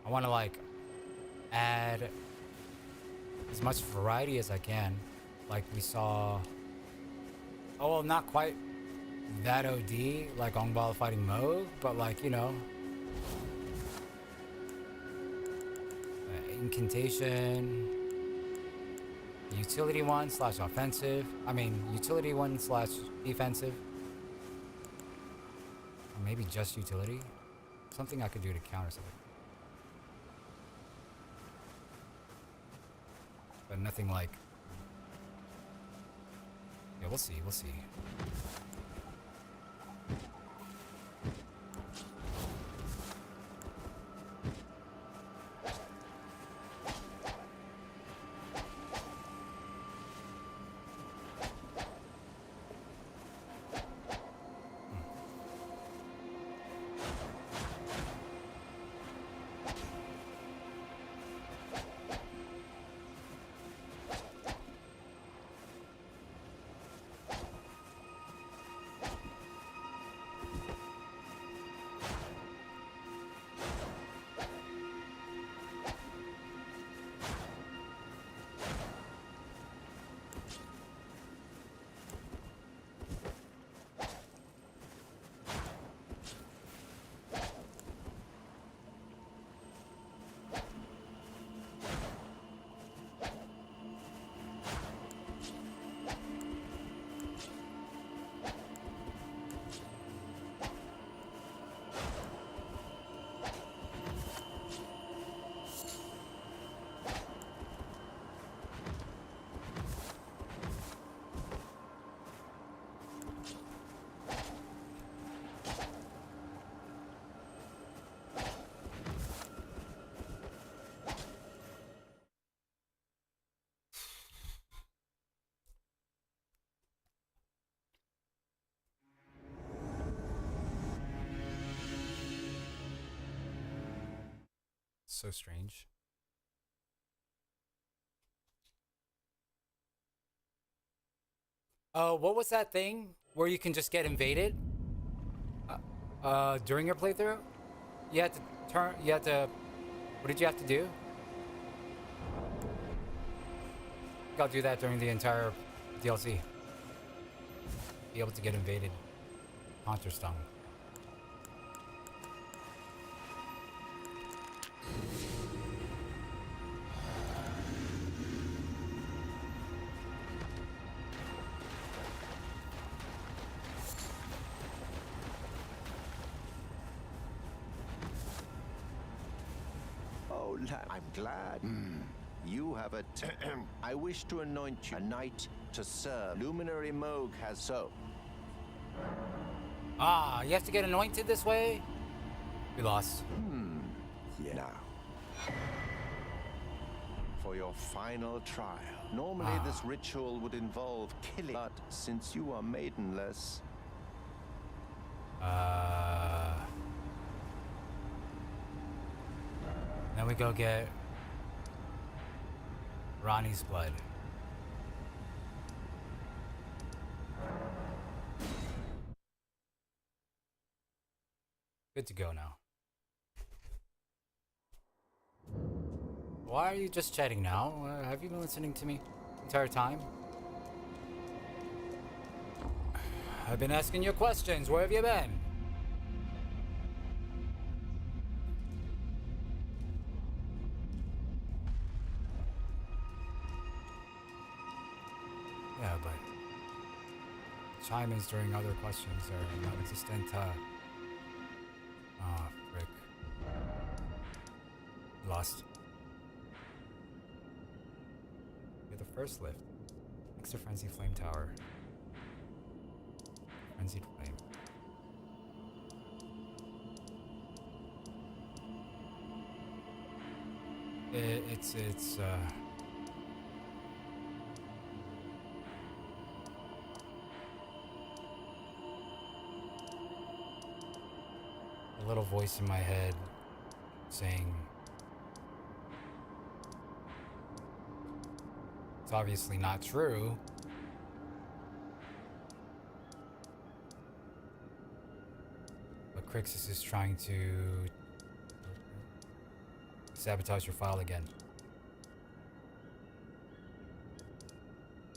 I want to like add as much variety as I can. Like we saw, oh well, not quite that OD like Ongbala fighting Moog, but like, you know, incantation, utility 1 / offensive. I mean, utility 1 / defensive. Or maybe just utility. Something I could do to counter something. But nothing like... Yeah, we'll see, we'll see. So strange. What was that thing where you can just get invaded? During your playthrough? You had to turn, what did you have to do? I think I'll do that during the entire DLC. Be able to get invaded. Haunter Stung. Oh, I'm glad. You have a I wish to anoint you a knight to serve. Luminary Moog has so. Ah, you have to get anointed this way? We lost. Yeah. Now. For your final trial. Normally this ritual would involve killing, but since you are maidenless. Then we go get Ronnie's blood. Good to go now. Why are you just chatting now? Have you been listening to me the entire time? I've been asking you questions. Where have you been? Yeah, but chime-ins during other questions are non-existent. Frick. Lost. You're the first lift. Next to Frenzied Flame Tower. Frenzied Flame. It's a little voice in my head saying it's obviously not true. But Crixus is trying to sabotage your file again.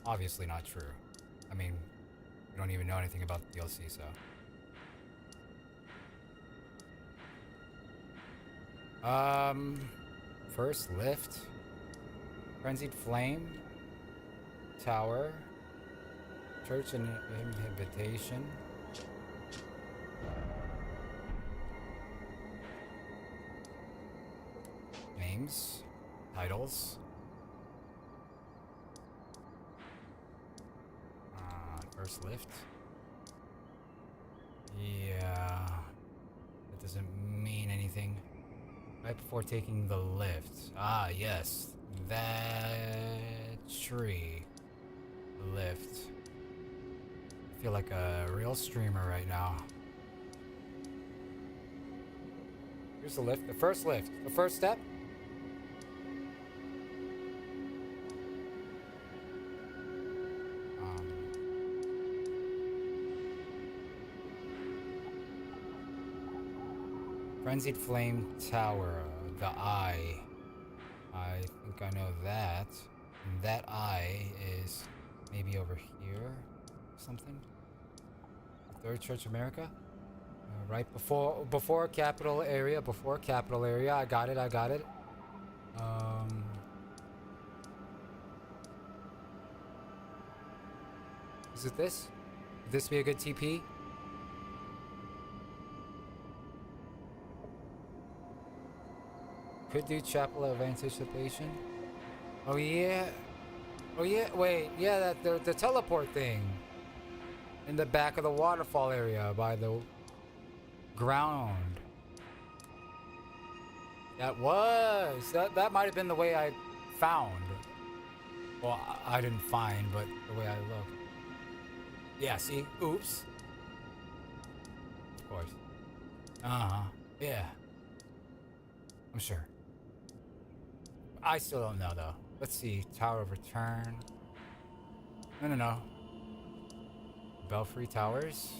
Obviously not true. I mean, we don't even know anything about the DLC, so. First lift. Frenzied Flame. Tower. Church Inhibition. Names. Titles. First lift. Yeah. That doesn't mean anything. Right before taking the lift. Ah, yes. That tree. The lift. I feel like a real streamer right now. Here's the lift. The first lift. The first step. Frenzied Flame Tower, the eye. I think I know that. And that eye is maybe over here, something. Third Church America, right before capital area. Before capital area. I got it. Is it this? Would this be a good TP? Could do Chapel of Anticipation. Oh yeah. Wait, yeah, that the teleport thing in the back of the waterfall area by the ground. That might have been the way I found. Well, I didn't find, but the way I looked. Yeah, see? Oops. Of course. Yeah. I'm sure. I still don't know though. Let's see. Tower of Return. No. Belfry Towers.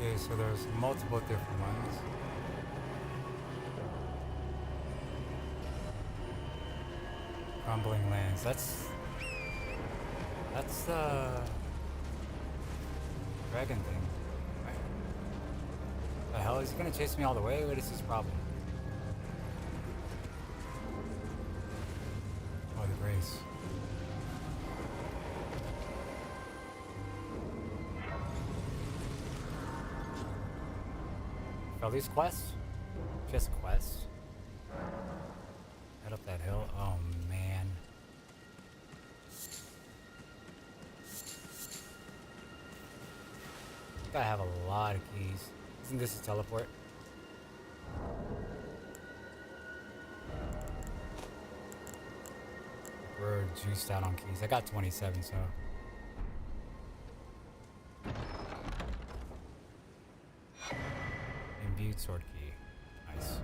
Okay, so there's multiple different ones. Crumbling Lands. That's the dragon thing. Right? The hell, is he gonna chase me all the way? What is his problem? Oh, the grace. These quests? Just quests? Head up that hill? Oh man. Gotta have a lot of keys. Isn't this a teleport? We're juiced out on keys. I got 27, so. Imbued sword key. Nice.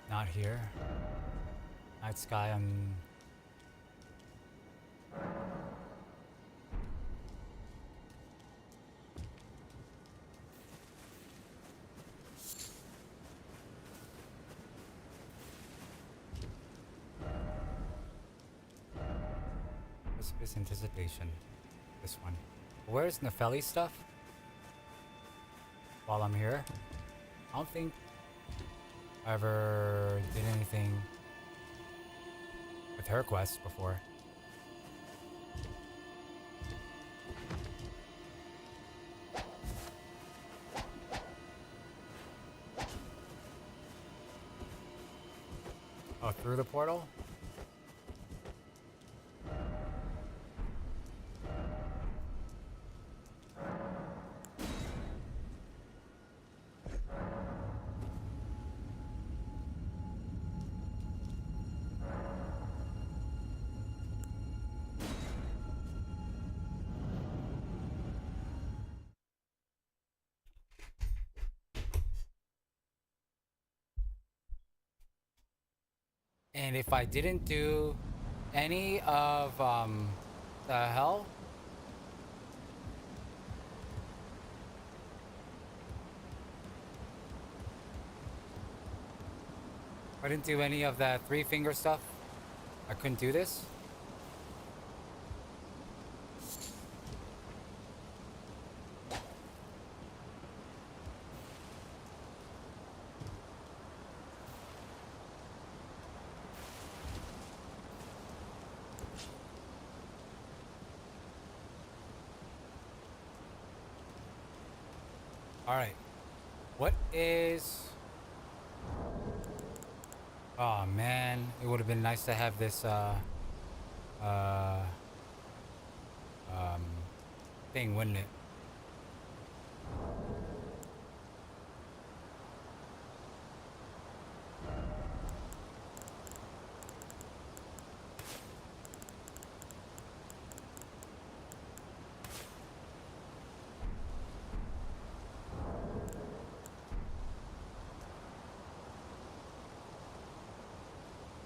Not here. Night sky, Precipice Anticipation. This one. Where's Nefeli's stuff? While I'm here? I don't think I ever did anything with her quest before. Oh, through the portal? And if I didn't do any of, the hell? I didn't do any of that 3-finger stuff. I couldn't do this. All right. What is... Oh man, it would have been nice to have this thing, wouldn't it?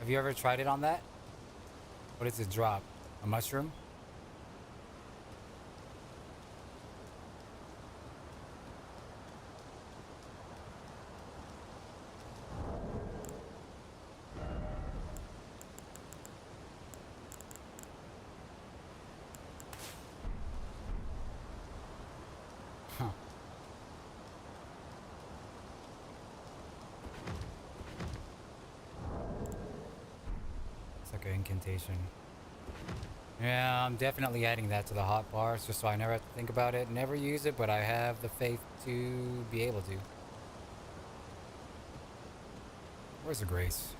Have you ever tried it on that? What does it drop? A mushroom? Huh. It's like an incantation. Yeah, I'm definitely adding that to the hot bars just so I never have to think about it, never use it, but I have the faith to be able to. Where's the grace?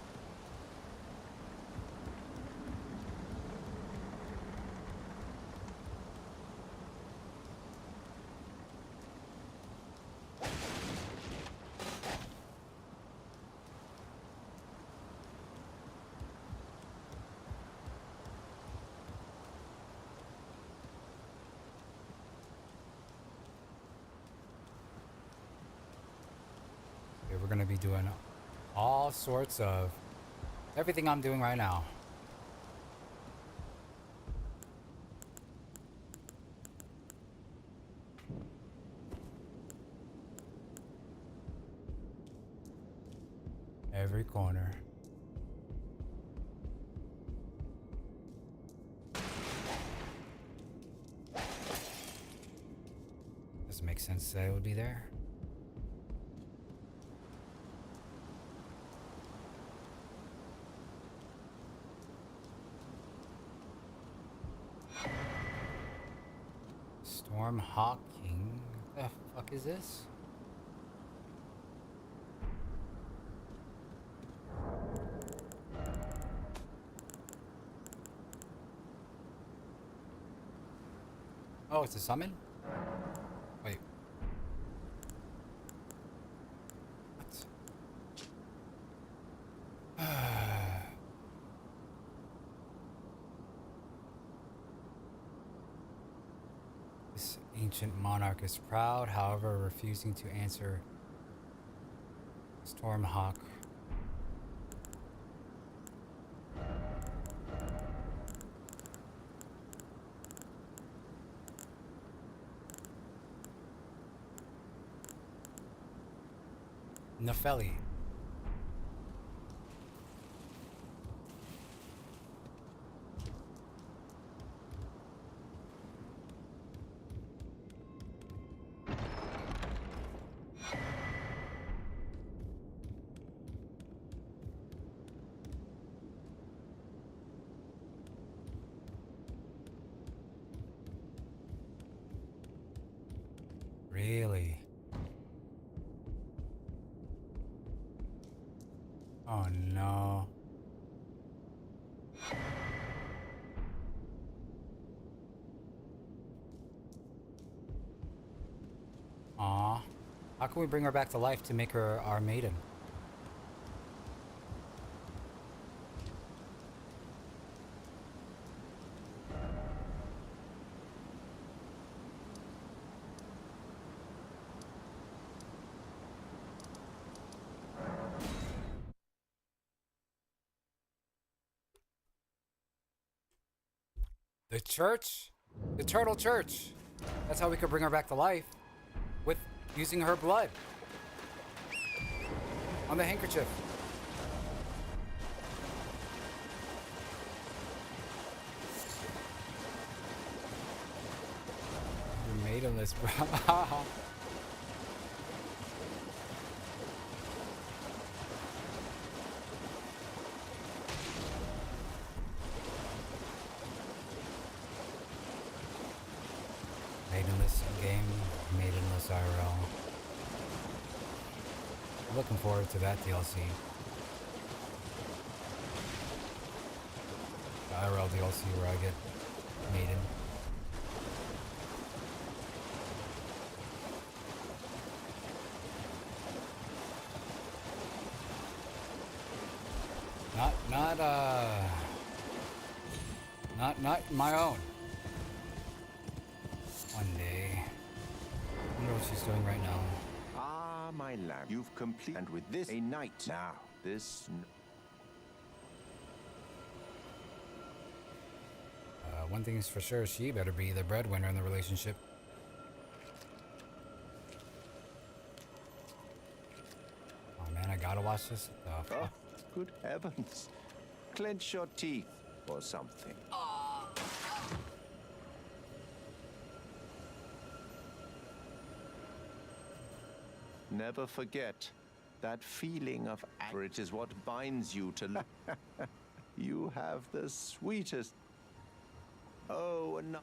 We're going to be doing all sorts of everything I'm doing right now. Every corner. Doesn't make sense that it would be there. Storm Hawking. What the fuck is this? Oh, it's a summon? Wait. What? This ancient monarch is proud, however, refusing to answer Stormhawk. Nefeli. Really? Oh no. Aw. How can we bring her back to life to make her our maiden? The church? The Turtle Church. That's how we could bring her back to life. With using her blood. On the handkerchief. You're maidenless, bro. Maidenless in-game, maidenless IRL. I'm looking forward to that DLC. The IRL DLC where I get maiden. Not my own. One day. I wonder what she's doing right now. Ah, my lamb, you've completed, and with this, a night. Now, this... one thing is for sure, she better be the breadwinner in the relationship. Oh man, I gotta watch this. Oh, good heavens. Clench your teeth or something. Never forget that feeling of anger. It is what binds you to You have the sweetest. Oh, no.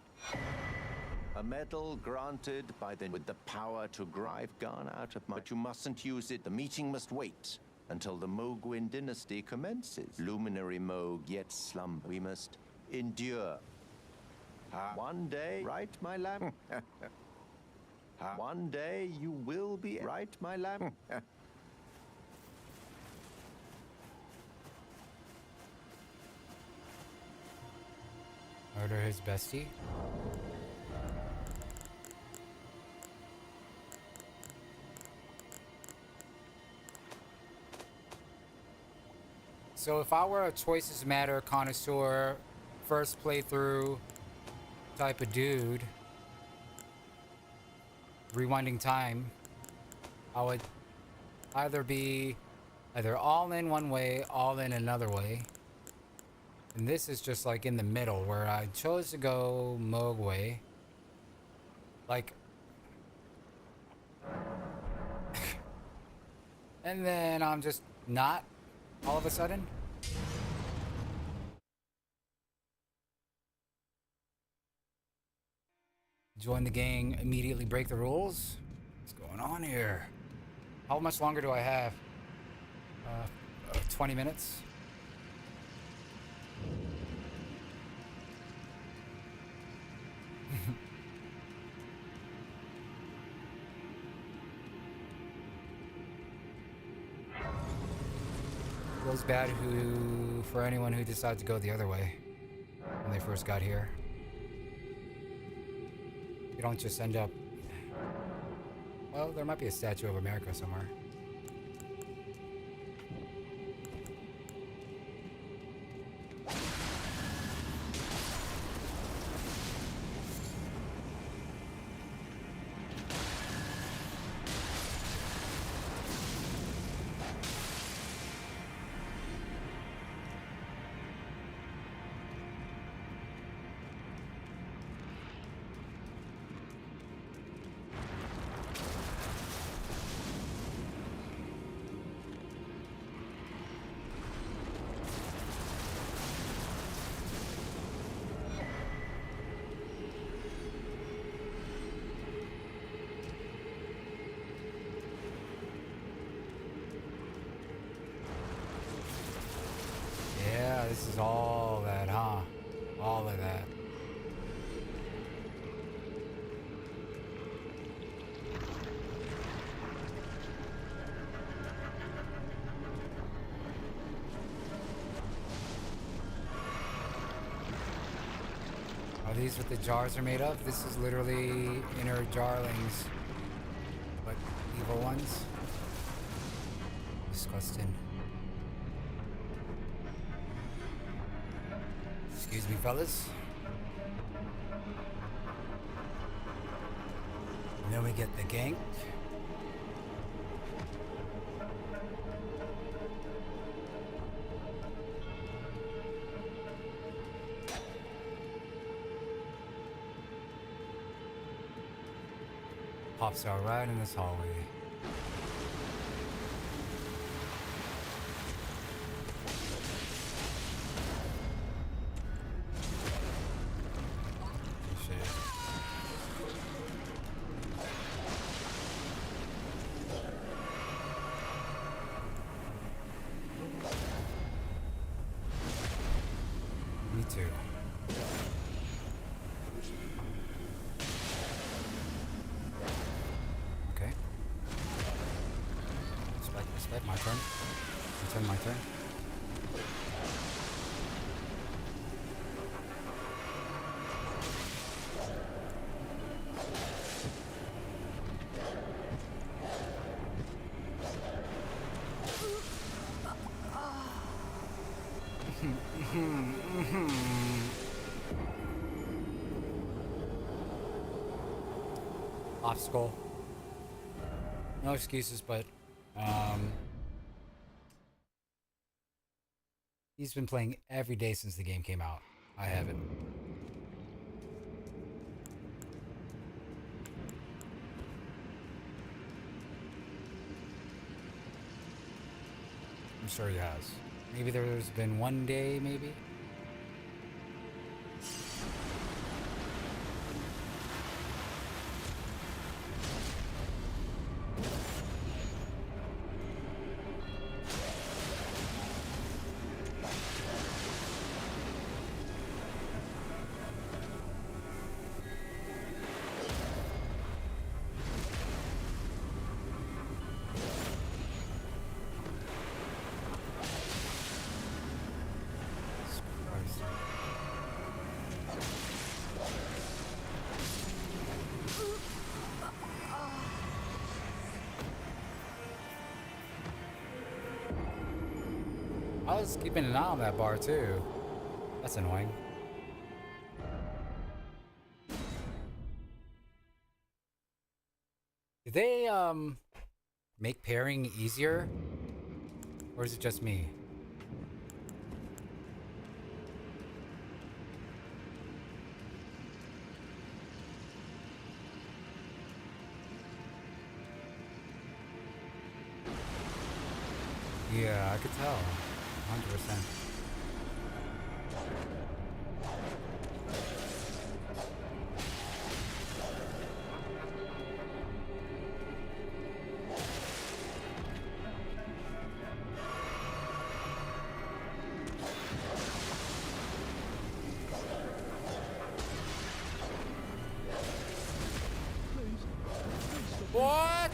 A medal granted by the with the power to I've gone out of my. But you mustn't use it. The meeting must wait until the Mogwin dynasty commences. Luminary Mog yet slumber. We must endure. One day, right, my lamb? One day you will be right, my lamb. Murder his bestie? So if I were a Choices Matter connoisseur, first playthrough type of dude, rewinding time, I would either be all in one way, all in another way. And this is just like in the middle where I chose to go Moog way. Like, and then I'm just not all of a sudden. Join the gang, immediately break the rules. What's going on here? How much longer do I have? 20 minutes. Feels bad for anyone who decides to go the other way when they first got here. You don't just end up... Well, there might be a Statue of America somewhere. This is all that, huh? All of that. Are these what the jars are made of? This is literally inner jarlings, but evil ones. Disgusting. Excuse me, fellas. And then we get the gank. Pops out right in this hallway. Me too. Okay. Respect, my turn. My turn. obstacle. No excuses, but he's been playing every day since the game came out. I haven't. I'm sure he has. Maybe there's been one day, maybe? I was keeping an eye on that bar too. That's annoying. Did they make pairing easier? Or is it just me? Yeah, I could tell. 100%. What?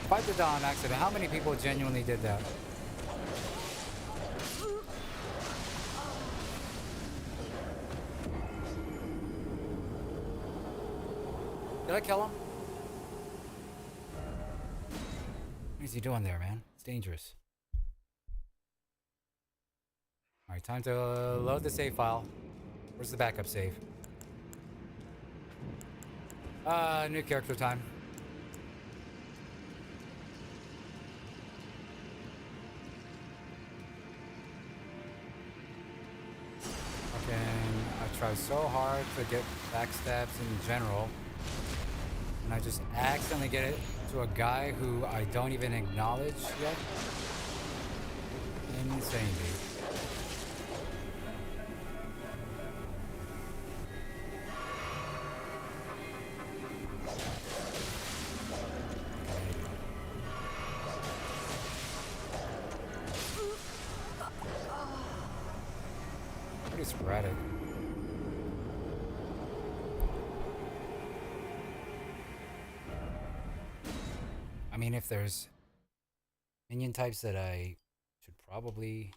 Fight the Dawn accident. How many people genuinely did that? Did I kill him? What is he doing there, man? It's dangerous. Alright, time to load the save file. Where's the backup save? New character time. Fucking, I try so hard to get backstabs in general, and I just accidentally get it to a guy who I don't even acknowledge yet. Insane, dude. Sporadic. I mean, if there's minion types that I should probably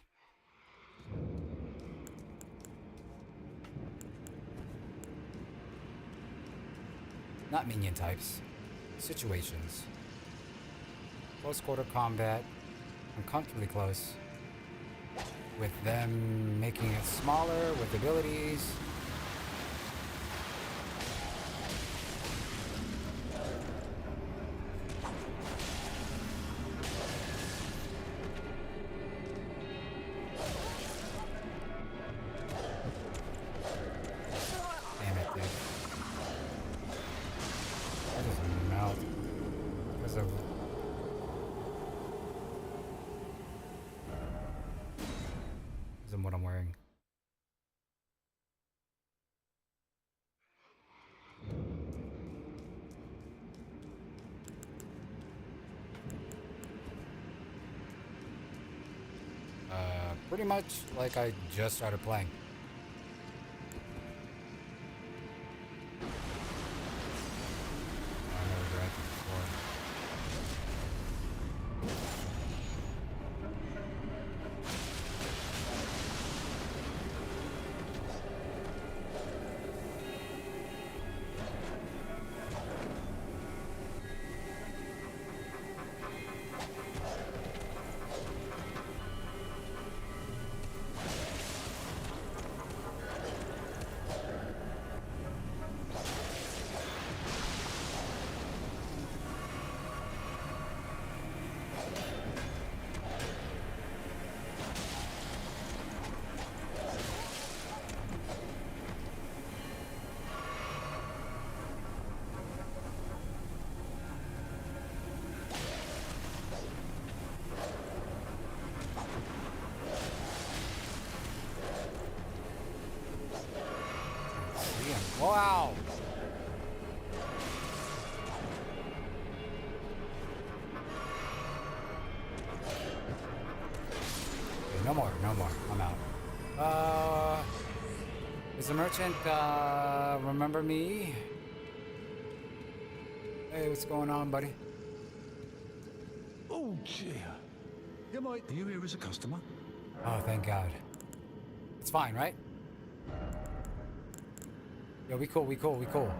not minion types, situations. Close quarter combat, uncomfortably close. With them making it smaller with abilities. Damn it, dude. That doesn't melt because of what I'm wearing. Pretty much like I just started playing. I never tried this before. ow! Okay, no more, no more. I'm out. Is the merchant, remember me? Hey, what's going on, buddy? Oh, dear. You might. Are you here as a customer? Oh, thank God. It's fine, right? Yo, we cool, we cool, we cool.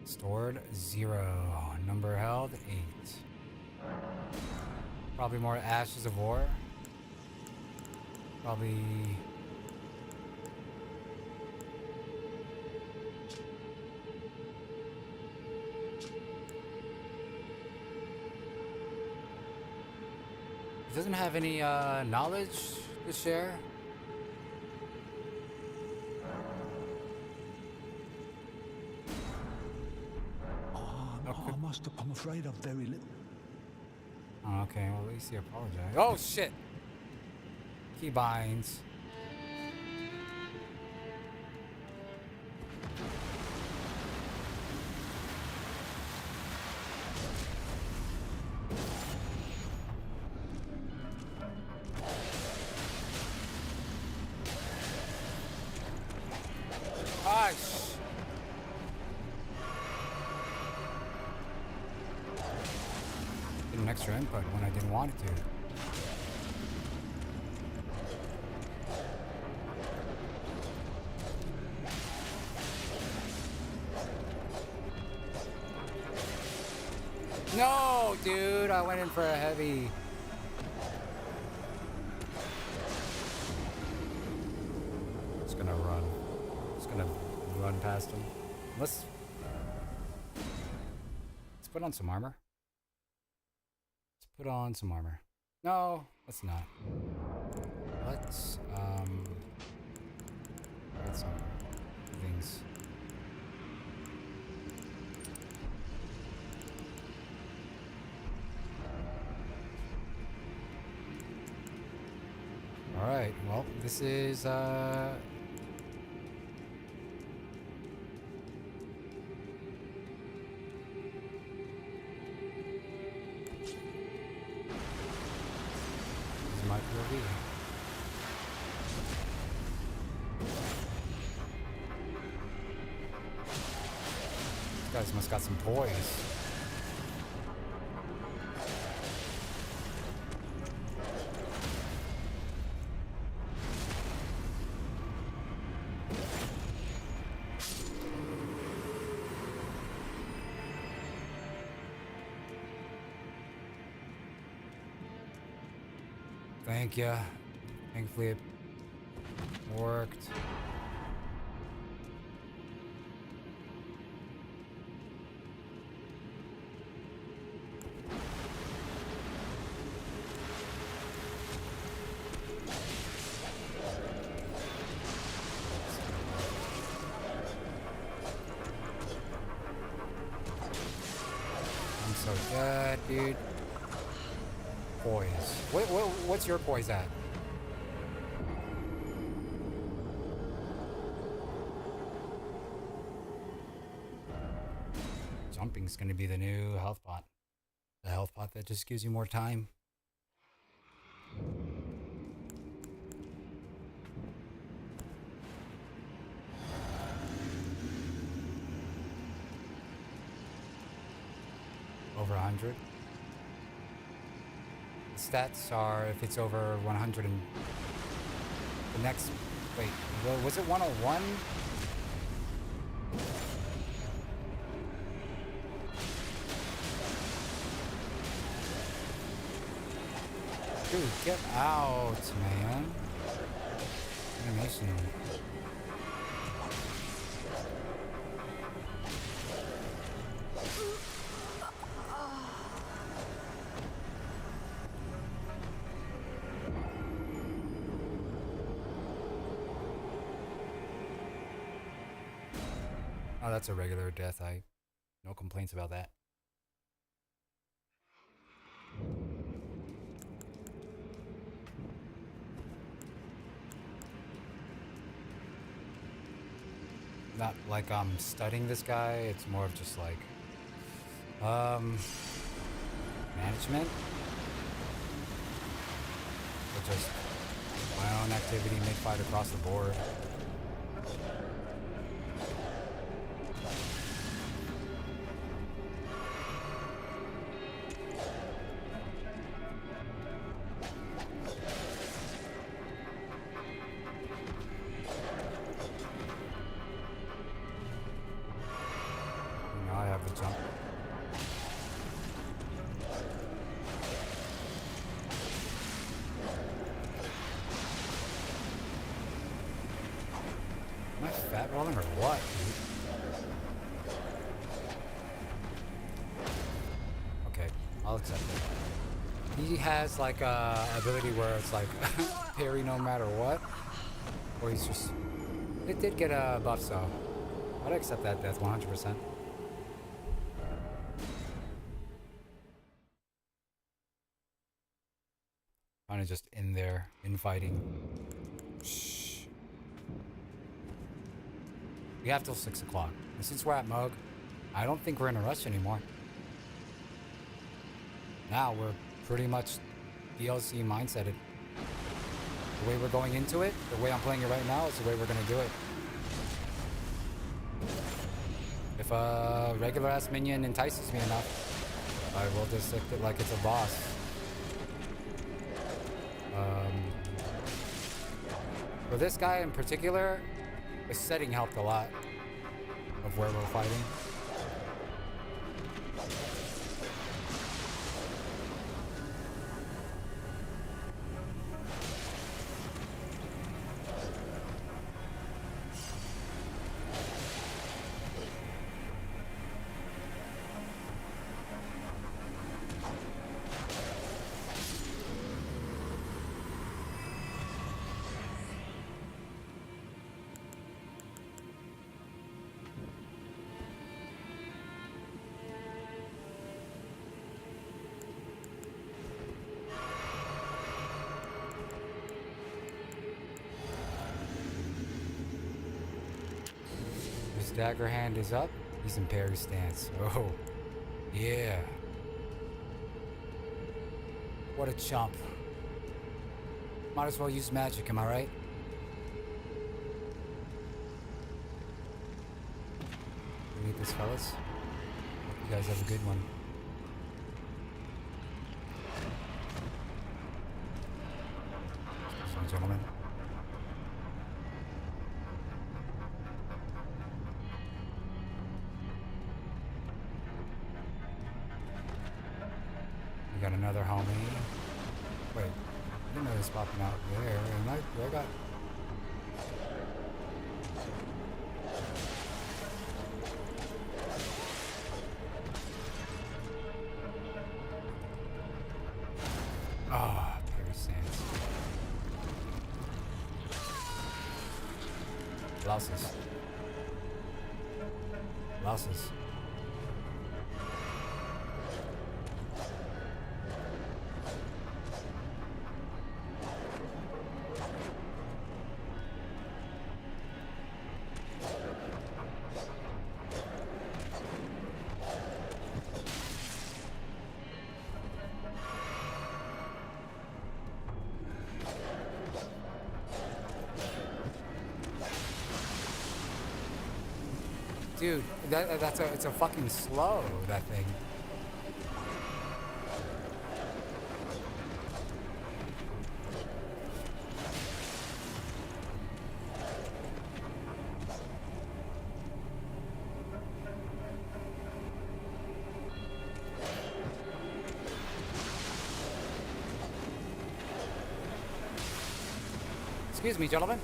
Stored 0. Number held 8. Probably more ashes of war. Probably. It doesn't have any knowledge to share. I'm afraid I've very little. Oh, okay, well, at least he apologized. Oh, shit! Keybinds. An extra input when I didn't want it to. No, dude, I went in for a heavy. Just gonna run. Just gonna run past him. Let's put on some armor. Put on some armor. No, let's not. Let's get some things. All right. Well, this is my POV. These guys must got some toys. Thank you. Thankfully it worked. I'm so dead, dude. Poise. What's your poise at? Jumping's gonna be the new health pot. The health pot that just gives you more time. Over 100. Stats are if it's over 100 and the next, wait, was it 101? Dude, get out, man. Animation. Oh, that's a regular death. No complaints about that. not like I'm studying this guy. It's more of just like management, or just my own activity mid-fight across the board. Now I have the jump. Am I fat rolling or what, dude? Okay, I'll accept it. He has like a ability where it's like parry no matter what. Or he's just... It did get a buff, so I'd accept that death 100%. Kind of just in there, infighting. Shh. We have till 6 o'clock. And since we're at Moog, I don't think we're in a rush anymore. Now we're pretty much DLC mindseted. The way we're going into it, the way I'm playing it right now, is the way we're gonna do it. If a regular ass minion entices me enough, I will dissect it like it's a boss. For this guy in particular, the setting helped a lot of where we're fighting. Dagger hand is up. He's in parry stance. Oh, yeah. What a chump. Might as well use magic, am I right? You need this, fellas? Hope you guys have a good one. Excuse me, gentlemen. We got another homie. Wait, I didn't know he was popping out there. I got... Ah, parry stance. Blouses. Blouses. Dude, it's a fucking slow, that thing. Excuse me, gentlemen.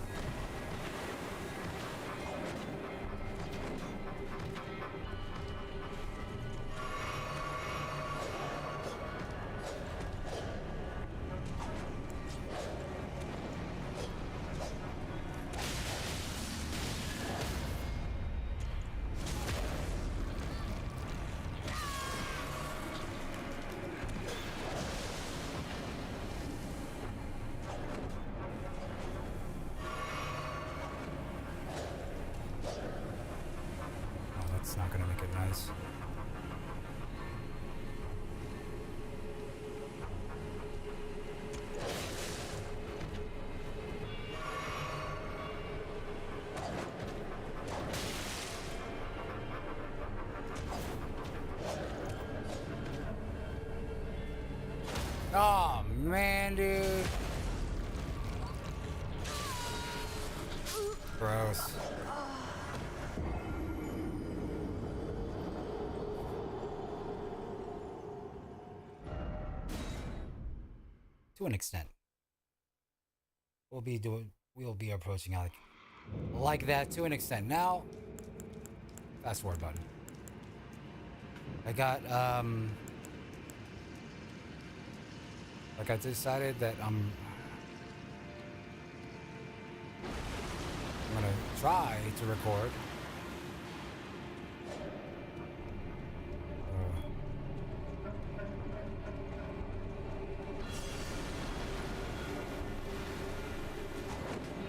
That's not gonna make it nice. Oh man, dude. Gross. To an extent. We'll be approaching Alec like that to an extent. Now, fast forward button. I got like I decided that I'm gonna try to record.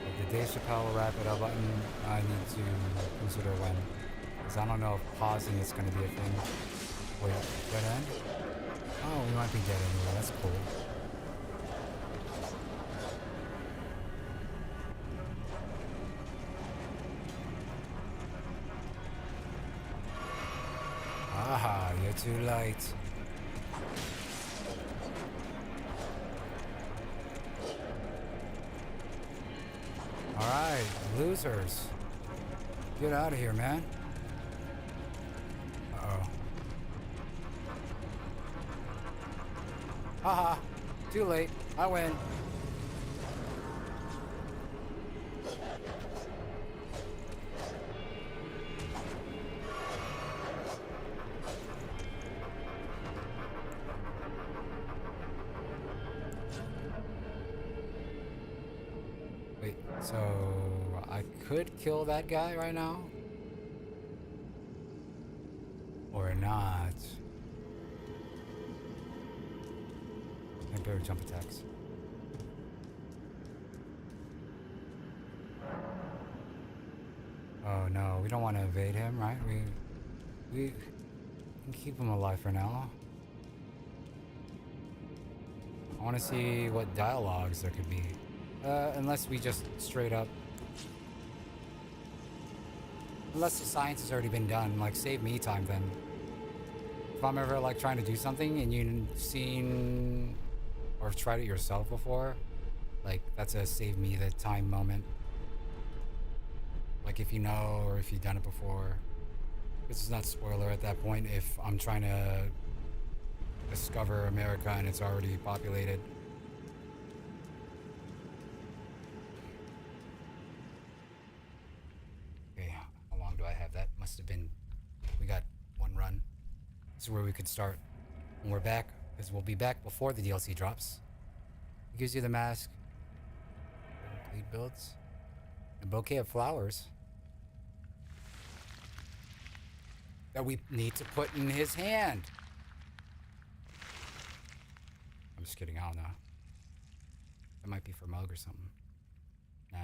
Like the Dave Chappelle wrap it up button, I need to consider when. Because I don't know if pausing is gonna be a thing. Wait, dead end? Oh, we might be dead anyway, that's cool. Aha, you're too late. Alright, losers. Get out of here, man. Uh-oh. Haha, too late. I win. Wait, so I could kill that guy right now? Or not? I better jump attacks. Oh no, we don't want to evade him, right? We can keep him alive for now. I want to see what dialogues there could be. Unless we just straight up... Unless the science has already been done, like save me time then. If I'm ever like trying to do something and you've seen or tried it yourself before, like that's a save me the time moment. Like if you know or if you've done it before. This is not spoiler at that point if I'm trying to discover America and it's already populated. Okay, how long do I have? That must have been, we got one run. This is where we could start when we're back, because we'll be back before the DLC drops. It gives you the mask, complete builds, a bouquet of flowers that we need to put in his hand. I'm just kidding, I don't know. That might be for Mug or something. Nah.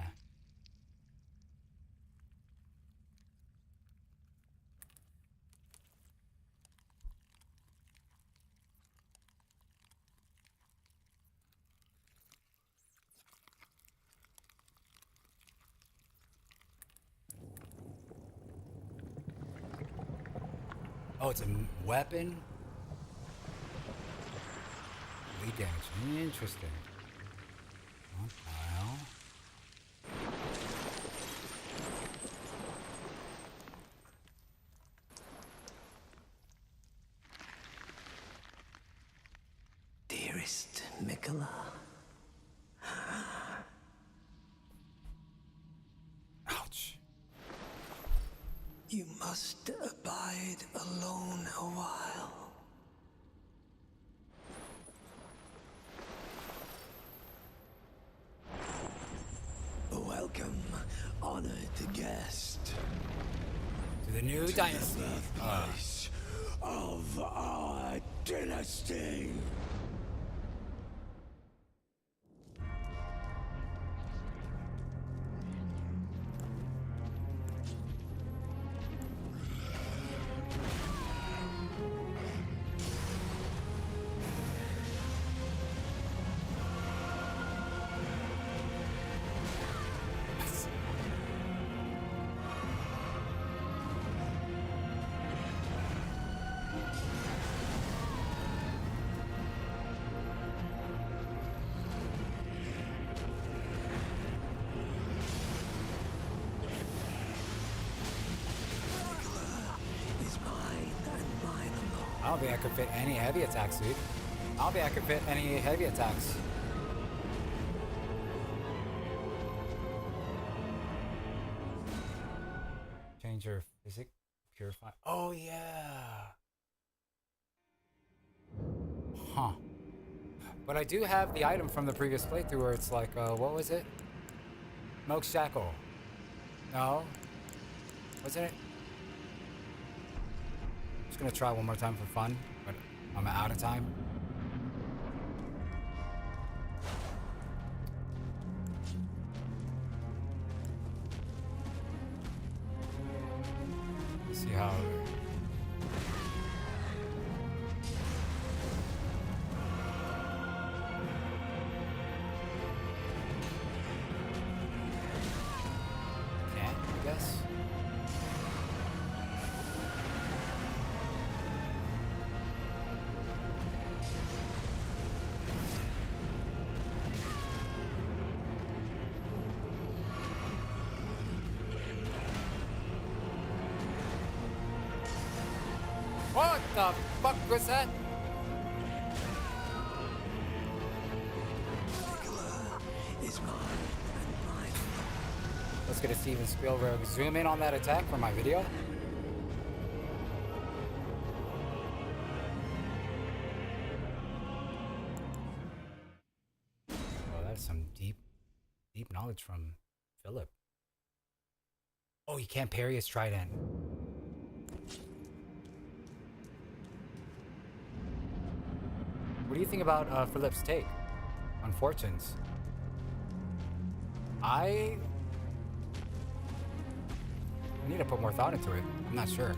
Oh, it's a weapon? Bleed damage. Interesting. What the hell? Dearest Mikola. Ouch. You must abide alone a while. Welcome, honored guest. To the new dynasty. Birthplace of our dynasty. don't think I could fit any heavy attacks, dude. I don't think I could fit any heavy attacks. Change your physic, purify. Oh yeah. Huh. But I do have the item from the previous playthrough where it's like, what was it? Smoke Shackle. No. Wasn't it? Just gonna try one more time for fun, but I'm out of time. Let's see how. Can't, I guess. What the fuck was that? Let's get a Steven Spielberg zoom in on that attack for my video. Oh, that's some deep knowledge from Philip. Oh, you can't parry his trident. What do you think about Philip's take on fortunes? I need to put more thought into it. I'm not sure.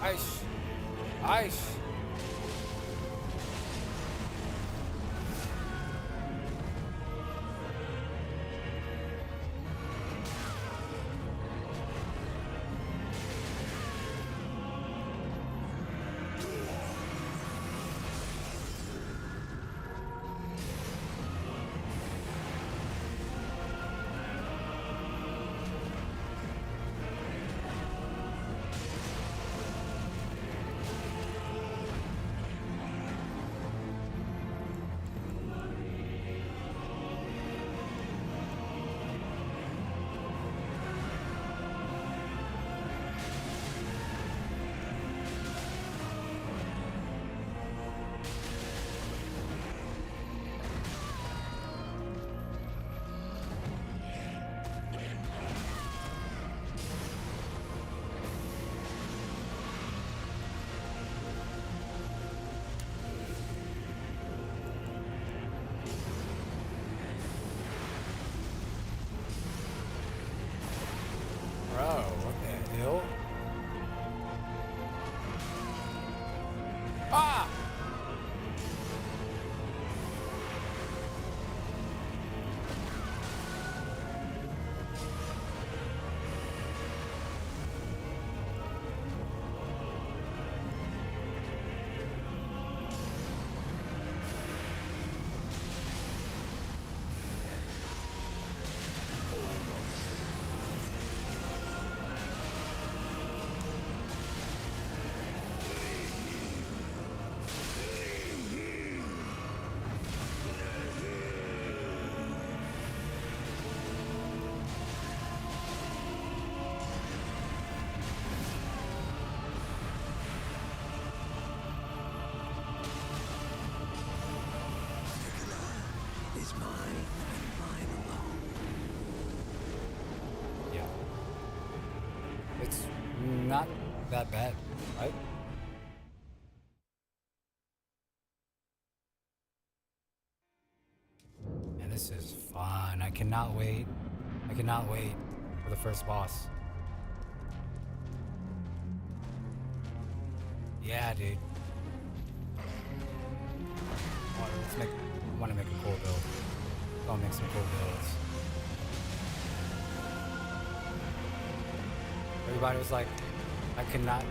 Ice. Ice. Bro, what the hell? Ah! It's not that bad, right? And this is fun. I cannot wait. I cannot wait for the first boss. Yeah, dude. Oh, let's make. I want to make a cool build. I'll make some cool builds. Everybody was like, I could not.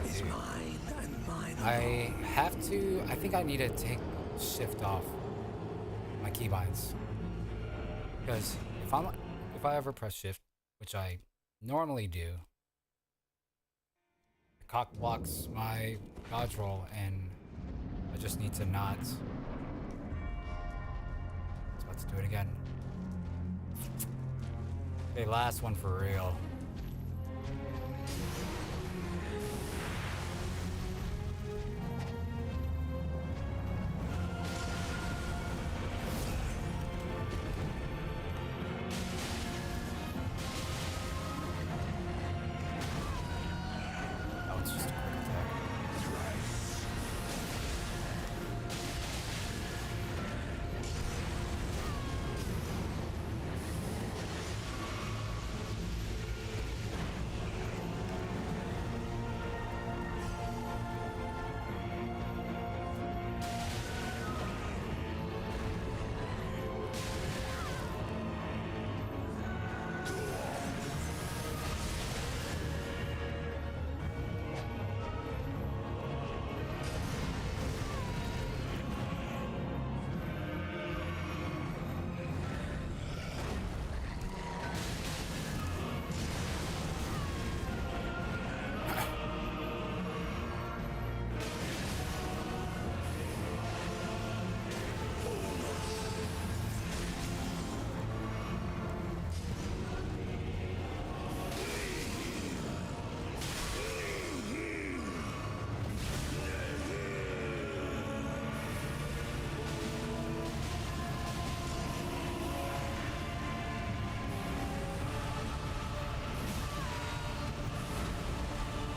Is mine and mine I have to. I think I need to take shift off my keybinds because if I ever press shift, which I normally do, it cock blocks my dodge roll, and I just need to not. So let's do it again. Okay, last one for real. Oh, it's just a quick attack.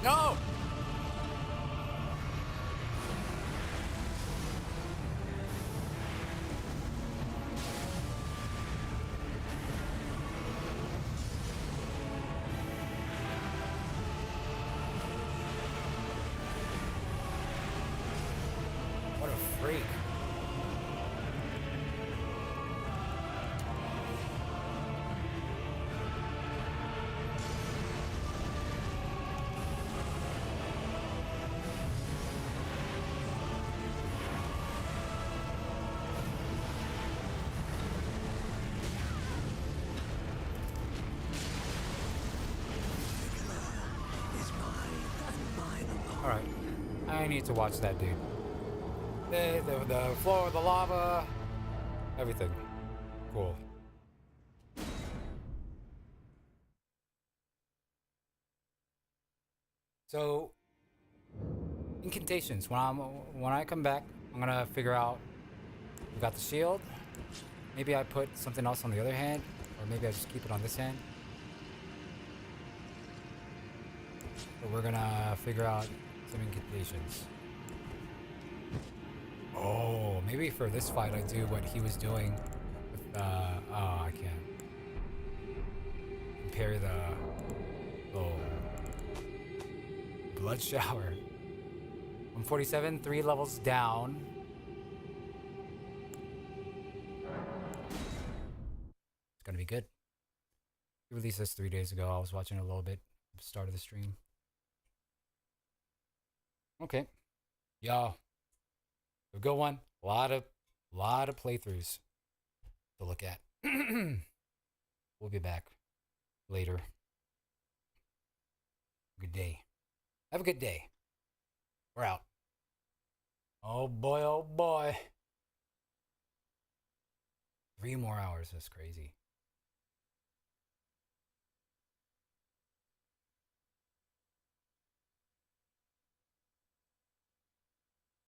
No! What a freak. Alright. I need to watch that dude. The floor, the lava, everything. Cool. So, incantations. When I come back, I'm gonna figure out. We got the shield. Maybe I put something else on the other hand, or maybe I just keep it on this hand. But we're gonna figure out some incantations. Oh, maybe for this fight I do what he was doing with, oh, I can't. Compare the, oh, blood shower. 147, 3 levels down. It's gonna be good. He released this 3 days ago. I was watching it a little bit at the start of the stream. Okay. Yo. A good one. A lot of playthroughs to look at. We'll be back later. Good day. Have a good day. We're out. Oh boy, oh boy. 3 more hours. That's crazy.